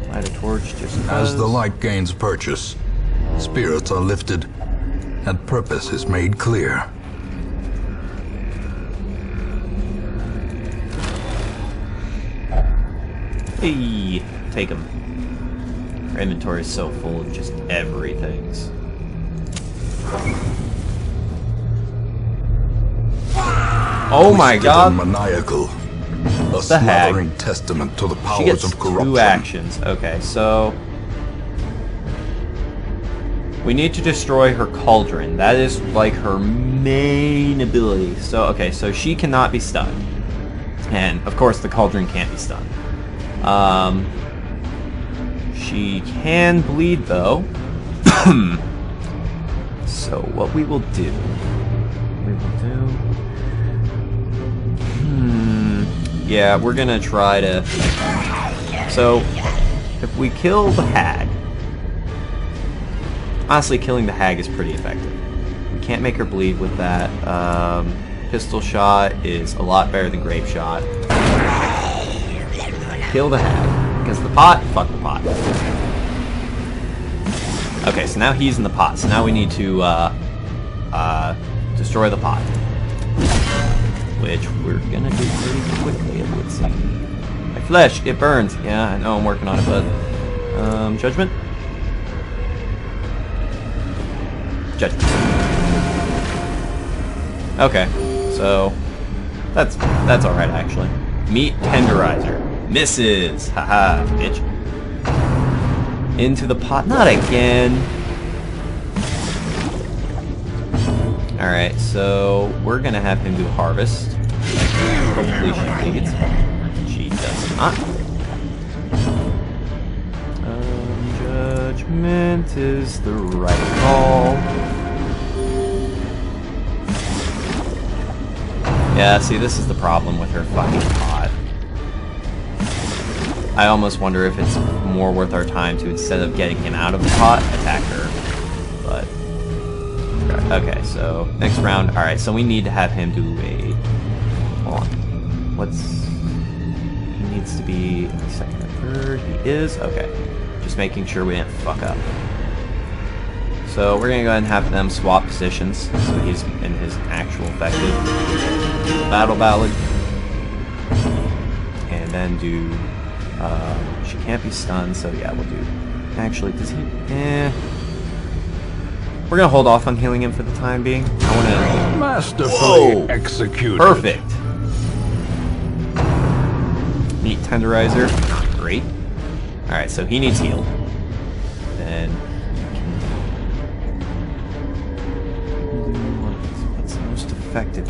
Light a torch just As the light gains purchase, spirits are lifted, and purpose is made clear. Hey, take them. Our inventory is so full of just everythings. Oh my god! Maniacal. A The hag. smothering testament to the She powers gets of corruption. 2 actions. Okay, so we need to destroy her cauldron. That is like her main ability. So okay, so she cannot be stunned, and of course the cauldron can't be stunned. She can bleed though. So what we will do? Yeah, we're gonna try to... So, if we kill the hag... Honestly, killing the hag is pretty effective. We can't make her bleed with that. Pistol shot is a lot better than grape shot. Kill the hag. Because the pot? Fuck the pot. Okay, so now he's in the pot. So now we need to destroy the pot. Which we're gonna do pretty quickly, it would seem. My flesh, it burns. Yeah, I know, I'm working on it, but... Judgment? Judgment. Okay, so... That's alright, actually. Meat tenderizer. Misses! Haha, bitch. Into the pot. Not again. Alright, so we're gonna have him do harvest. Hopefully she bleeds. She does not. Judgment is the right call. Yeah, see, this is the problem with her fucking pot. I almost wonder if it's more worth our time to, instead of getting him out of the pot, attack her. But okay, so next round. Alright, so we need to have him do a... Hold on. He needs to be second or third. He is? Okay. Just making sure we didn't fuck up. So we're going to go ahead and have them swap positions so he's in his actual effective battle ballad. And then do... she can't be stunned, so yeah, we'll do... Actually, does he... We're gonna hold off on healing him for the time being. I wanna... Masterfully executed. Perfect! Meat tenderizer. Great. Alright, so he needs healed. Then... What's most effective?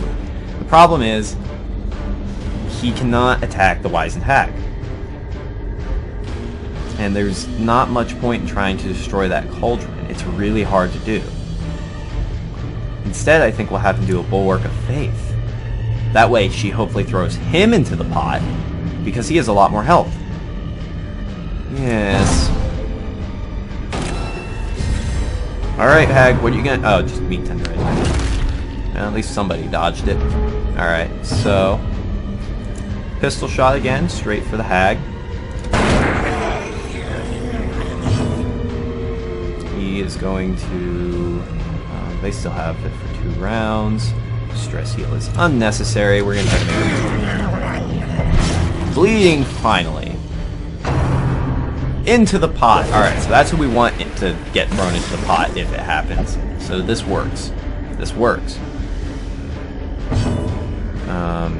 The problem is... he cannot attack the Wizened Hag. And there's not much point in trying to destroy that cauldron. It's really hard to do. Instead, I think we'll have him do a Bulwark of Faith. That way, she hopefully throws him into the pot, because he has a lot more health. Yes. Alright, Hag, what are you gonna... Oh, just meat tenderizer. Well, at least somebody dodged it. Alright, so... Pistol shot again, straight for the Hag. He is going to... they still have it for 2 rounds. Stress heal is unnecessary. We're going to try to make it... Bleeding, finally. Into the pot. Alright, so that's what we want it to get thrown into the pot if it happens. So this works. This works.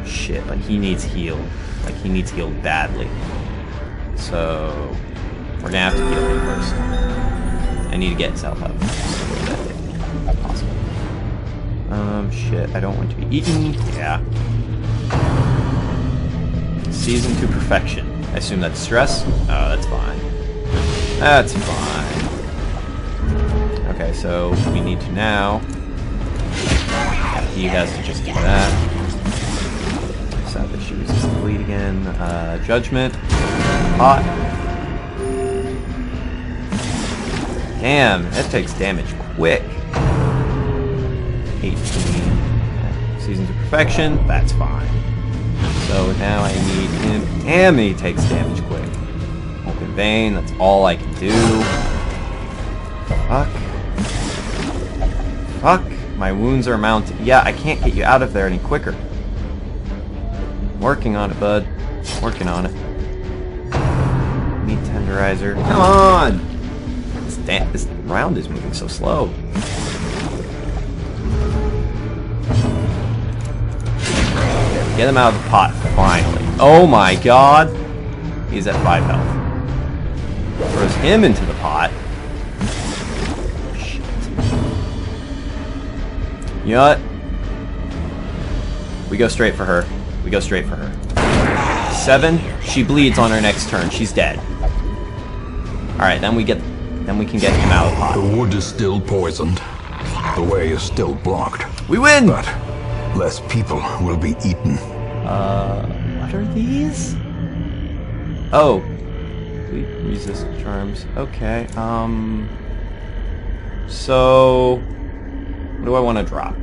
Shit, but he needs healed. Like, he needs healed badly. So... we're going to have to heal him first. I need to get his health up. If possible. Shit, I don't want to be eaten. Yeah. Seasoned to perfection. I assume that's stress? Oh, that's fine. That's fine. Okay, so we need to now... he has to just do that. Sad that she resists the bleed again. Judgment. Hot. Damn, that takes damage quick. 18. Seasoned to perfection, that's fine. So now I need him. Damn, he takes damage quick. Open vein, that's all I can do. Fuck. Fuck. My wounds are mounted. Yeah, I can't get you out of there any quicker. Working on it, bud. Working on it. Meat tenderizer. Come on! This round is moving so slow. Okay, get him out of the pot, finally. Oh my god! He's at 5 health. Throws him into the pot. Shit. You know what? We go straight for her. We go straight for her. 7. She bleeds on her next turn. She's dead. Alright, then we can get him out of the pot. The wood is still poisoned. The way is still blocked. We win! But less people will be eaten. What are these? Oh. Resist charms. Okay, so... what do I want to drop?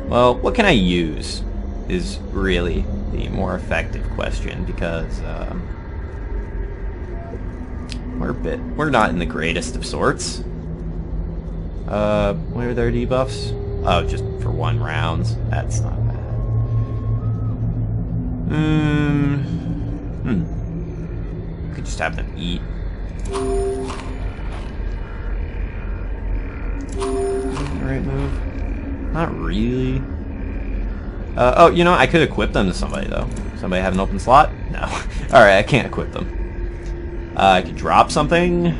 Well, what can I use? Is really the more effective question, because, we're not in the greatest of sorts. What are their debuffs? Oh, just for 1 round. That's not bad. Could just have them eat. The right move? Not really. Oh, you know, I could equip them to somebody, though. Somebody have an open slot? No. Alright, I can't equip them. I could drop something.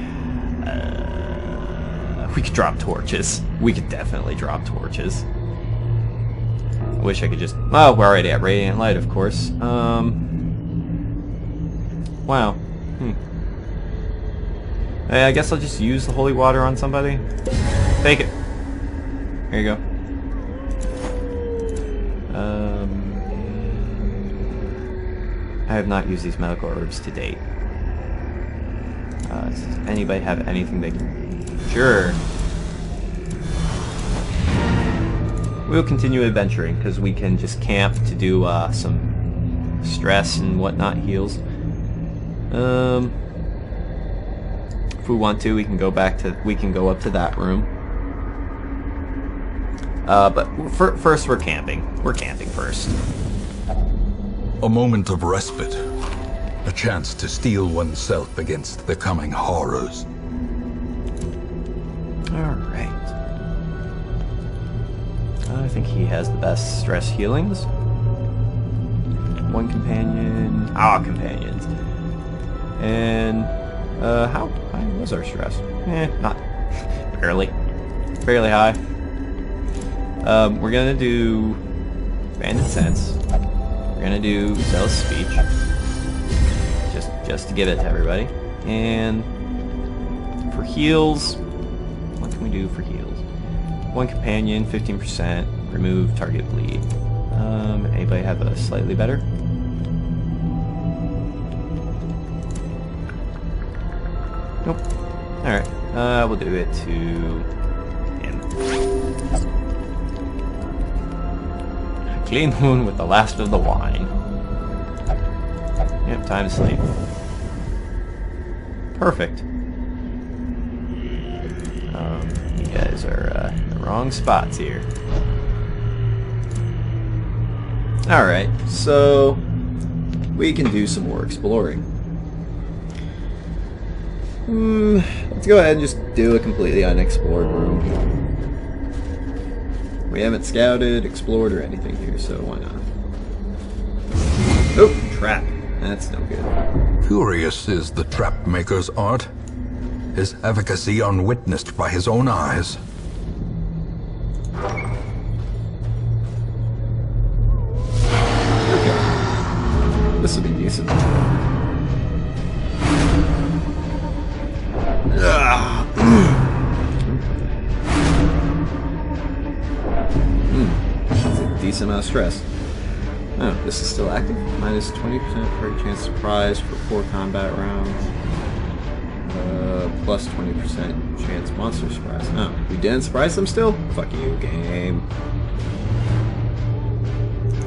We could drop torches. We could definitely drop torches. I wish I could just... Well, we're already at Radiant Light, of course. Wow. Hey, I guess I'll just use the holy water on somebody. Take it. Here you go. I have not used these medical herbs to date. Does anybody have anything they can... Sure. We'll continue adventuring, because we can just camp to do some stress and whatnot heals. If we want to, we can go up to that room. But first we're camping. We're camping first. A moment of respite. A chance to steel oneself against the coming horrors. Alright. I think he has the best stress healings. One companion. Companions. And, how high was our stress? Not barely. Fairly high. We're gonna do Bandit Sense. We're gonna do Zealous Speech. Just to give it to everybody. And for heals, what can we do for heals? One companion, 15%, remove target bleed. Anybody have a slightly better? Nope. Alright, we'll do it to him. Clean the wound with the last of the wine. Yep, time to sleep. Perfect. You guys are in the wrong spots here. Alright, so we can do some more exploring. Let's go ahead and just do a completely unexplored room. We haven't scouted, explored, or anything here, so why not? Oh, trap. That's no good. Curious is the trap maker's art. His efficacy unwitnessed by his own eyes. Okay. This will be decent. That's a decent amount of stress. Oh, this is still active. Minus 20% for chance surprise for 4 combat rounds. Plus 20% chance monster surprise. Oh, we didn't surprise them still? Fuck you, game.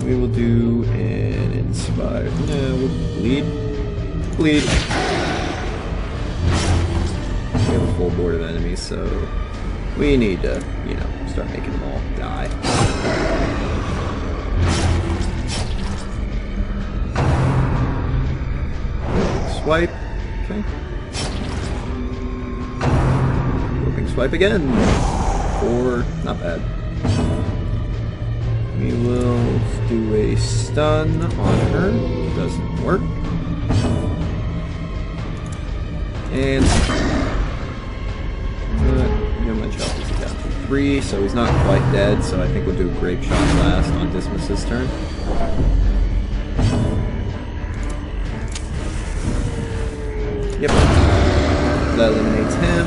We will do an inspire. No, we'll bleed. Bleed. We have a full board of enemies, so we need to, you know, start making them all die. Swipe. Okay. Whooping swipe again. 4. Not bad. We will do a stun on her. Doesn't work. And how much health is he down to? 3, so he's not quite dead, so I think we'll do a grape shot last on Dismas's turn. Yep. That eliminates him.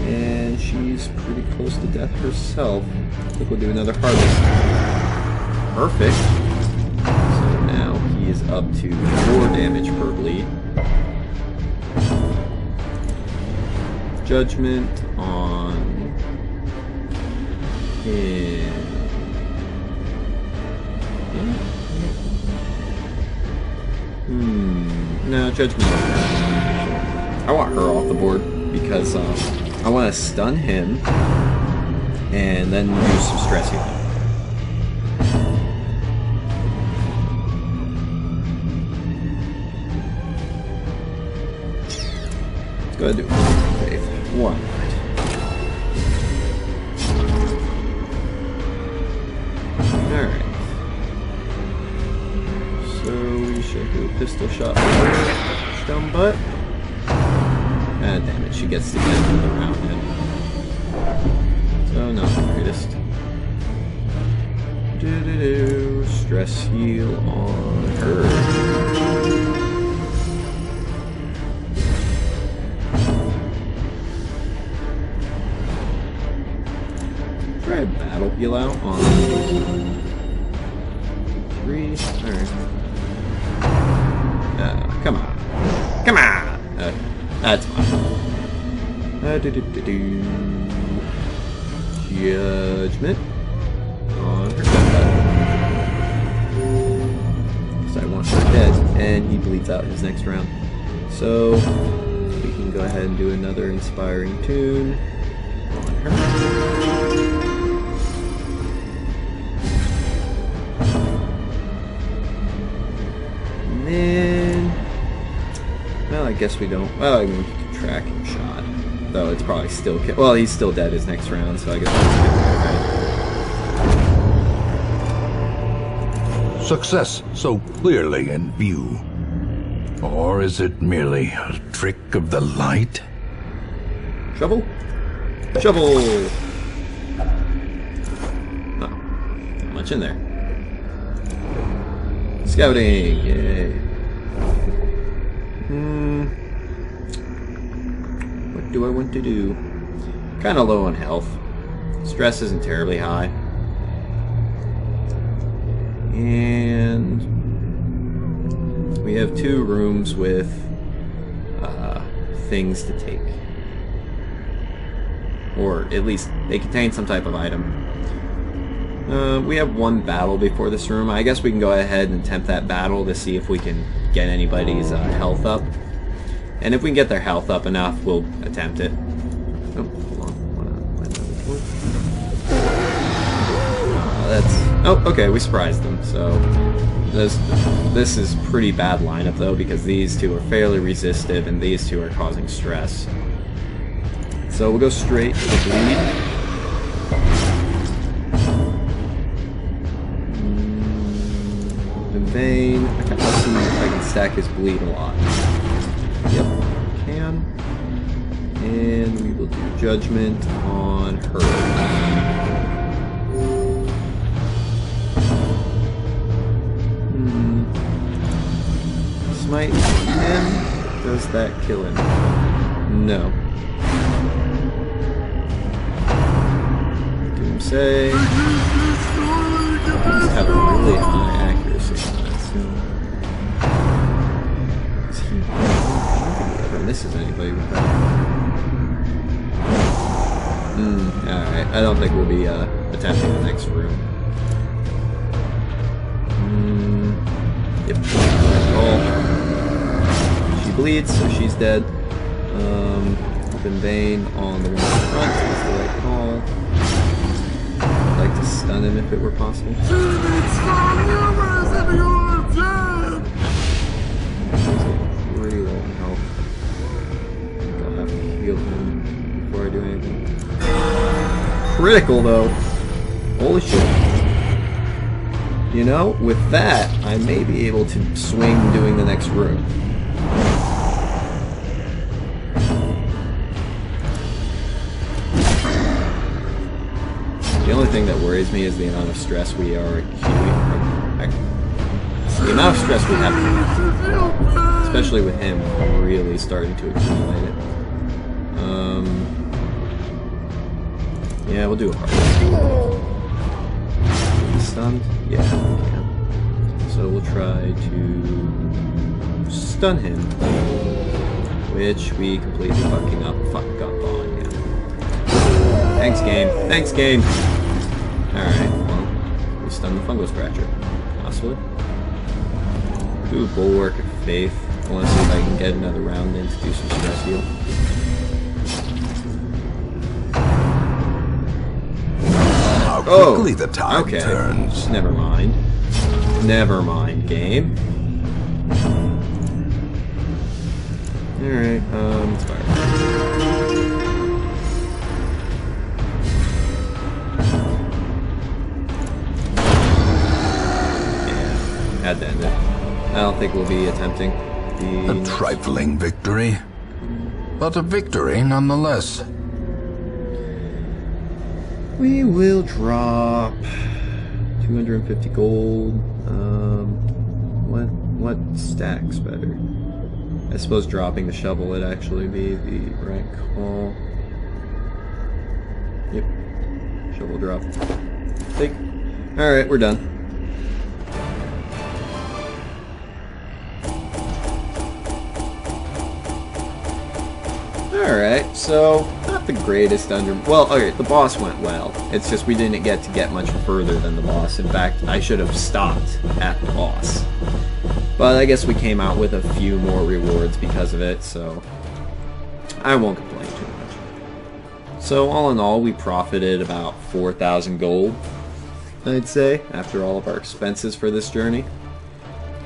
And she's pretty close to death herself. I think we'll do another harvest. Perfect. So now he is up to 4 damage per bleed. Judgment on him. No, judgment on her. I want her off the board because I want to stun him and then do some stress healing. Let's go ahead and do it. Faith. 1. Alright. So we should do a pistol shot. Dumb butt. Ah, damn it, she gets to the end of the round then. So, not the greatest. Stress heal on her. Try a battle heal out on 3. Alright. Come on. Come on! That's fine. Judgment on her. Because I want her dead, and he bleeds out his next round. So, we can go ahead and do another inspiring tune on her. And then, well, I guess we don't. Well, I mean, we can track him shot. Though it's probably still. Well, he's still dead his next round, so I guess we'll skip it. Success so clearly in view. Or is it merely a trick of the light? Shovel? Shovel! Oh, not much in there. Scouting! Yay. What do I want to do? Kinda low on health. Stress isn't terribly high. And we have 2 rooms with things to take. Or at least they contain some type of item. We have 1 battle before this room. I guess we can go ahead and attempt that battle to see if we can get anybody's health up. And if we can get their health up enough, we'll attempt it. Oh, hold on. Oh, okay, we surprised them. So this is pretty bad lineup though, because these 2 are fairly resistive and these 2 are causing stress. So we'll go straight to the bleed. In vain. I kind of see if I can stack his bleed a lot. Yep, can. And we will do judgment on her. Smite him. Does that kill him? No. Doomsay. Just have a really high accuracy on that, so. I don't think he ever misses anybody with that. Alright, I don't think we'll be attempting the next room. Yep. Oh. She bleeds, so she's dead. Open vein on the one in front is the right call. I'd like to stun him if it were possible. He's pretty low in health. I think I'll have to heal him before I do anything. Critical though! Holy shit. You know, with that, I may be able to swing doing the next room. The only thing that worries me is the amount of stress we are accumulating. The amount of stress we have, especially with him really starting to accumulate it. Yeah, we'll do a hard one. Stunned? Yeah, we can. So we'll try to stun him, which we completely fucking up. Fuck up on, yeah. Thanks, game. Thanks, game. Alright, well, we stun the fungal scratcher. Possibly. Do a bulwark of faith. I want to see if I can get another round in to do some stress heal. Quickly the tide turns. Never mind. Never mind, game. Alright, inspire. Yeah, had to end it. I don't think we'll be attempting the... A trifling victory, but a victory nonetheless. We will drop 250 gold. What stacks better? I suppose dropping the shovel would actually be the right call. Yep. Shovel drop. Take. Alright, we're done. Alright, so not the greatest dungeon. Well, okay, the boss went well. It's just we didn't get much further than the boss. In fact, I should have stopped at the boss. But I guess we came out with a few more rewards because of it, so I won't complain too much. So all in all, we profited about 4,000 gold, I'd say, after all of our expenses for this journey.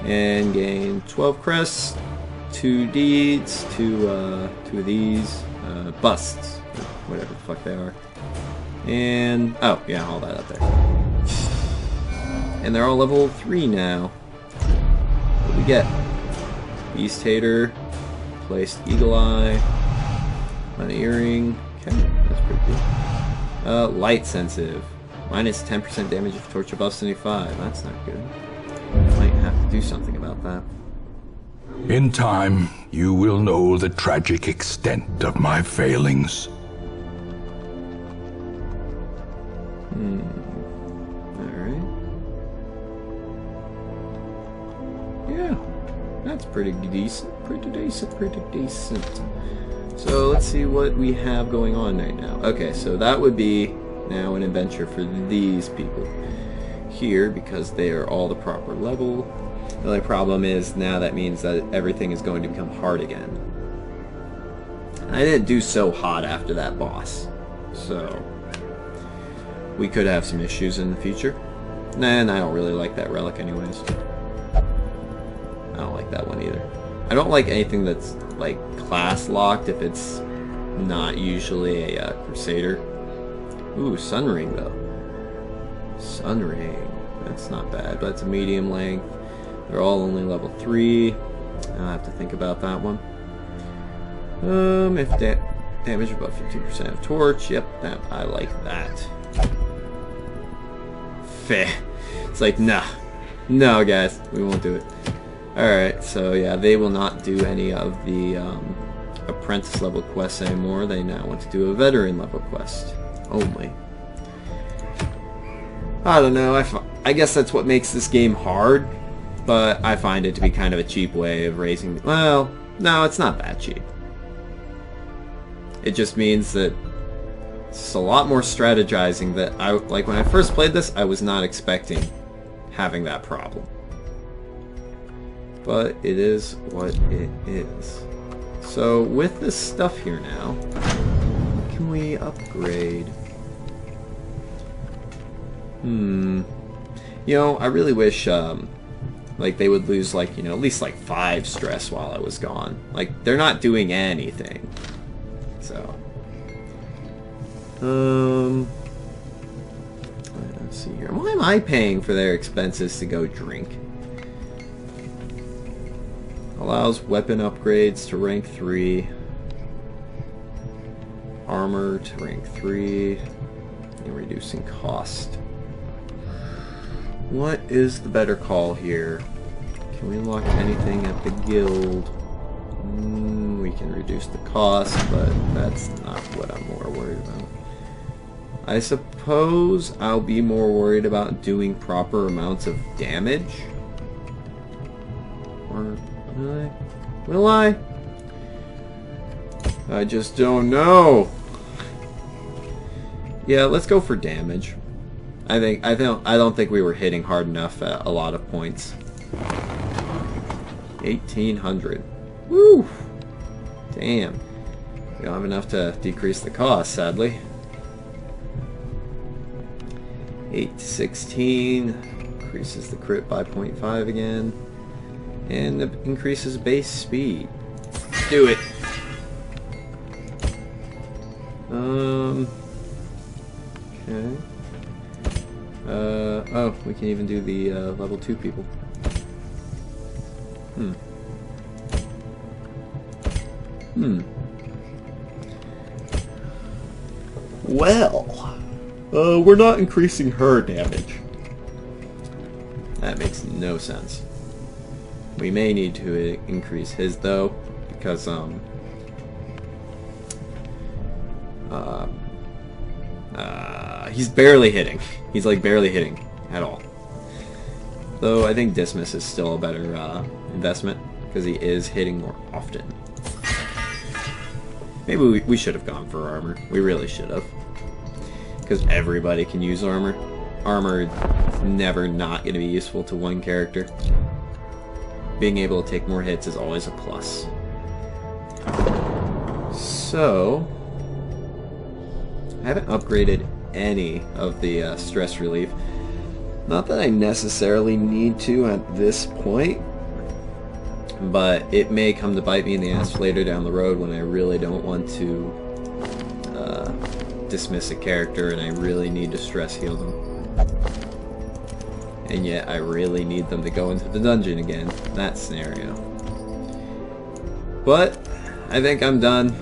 And gained 12 crests, 2 deeds, 2 of these, busts, whatever the fuck they are. And, oh, yeah, all that up there. And they're all level 3 now. What do we get? Beast Hater, placed Eagle Eye, an earring. Okay, that's pretty cool. Light Sensitive, minus 10% damage if torch above 75. That's not good. Might have to do something about that. In time, you will know the tragic extent of my failings. Alright. Yeah, that's pretty decent. Pretty decent. So let's see what we have going on right now. Okay, so that would be now an adventure for these people here because they are all the proper level. The only problem is now that means that everything is going to become hard again. I didn't do so hot after that boss, so we could have some issues in the future. And I don't really like that relic anyways. I don't like that one either. I don't like anything that's like class locked if it's not usually a Crusader. Ooh, Sun Ring though. Sun Ring. That's not bad, but it's a medium length. They're all only level 3. I'll have to think about that one. If damage above 15% of torch, yep, I like that. Feh. It's like, nah. No, guys, we won't do it. Alright, so yeah, they will not do any of the apprentice level quests anymore. They now want to do a veteran level quest only. I don't know, I guess that's what makes this game hard, but I find it to be kind of a cheap way of raising... Well, no, it's not that cheap. It just means that it's a lot more strategizing that like when I first played this, I was not expecting having that problem. But it is what it is. So with this stuff here now, what can we upgrade? You know, I really wish like they would lose like, you know, at least like 5 stress while I was gone. Like they're not doing anything. So let's see here. Why am I paying for their expenses to go drink? Allows weapon upgrades to rank 3. Armor to rank 3. And reducing cost. What is the better call here? Can we unlock anything at the guild? We can reduce the cost, but that's not what I'm more worried about. I suppose I'll be more worried about doing proper amounts of damage. Or will I? I just don't know. Yeah, let's go for damage. I don't think we were hitting hard enough at a lot of points. 1,800. Woo! Damn. We don't have enough to decrease the cost, sadly. 8 to 16 increases the crit by 0.5 again, and increases base speed. Do it. Okay. Oh, we can even do the level 2 people. Well, we're not increasing her damage. That makes no sense. We may need to increase his though, because he's barely hitting. He's like barely hitting at all. Though I think Dismiss is still a better investment because he is hitting more often. Maybe we should have gone for armor. We really should have. Because everybody can use armor. Armor is never not going to be useful to one character. Being able to take more hits is always a plus. So, I haven't upgraded any of the stress relief. Not that I necessarily need to at this point, but it may come to bite me in the ass later down the road when I really don't want to dismiss a character and I really need to stress heal them. And yet I really need them to go into the dungeon again. That scenario. But I think I'm done.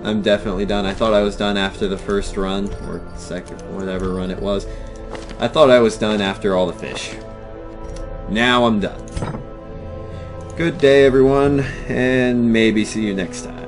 I'm definitely done. I thought I was done after the first run, or second, whatever run it was. I thought I was done after all the fish. Now I'm done. Good day, everyone, and maybe see you next time.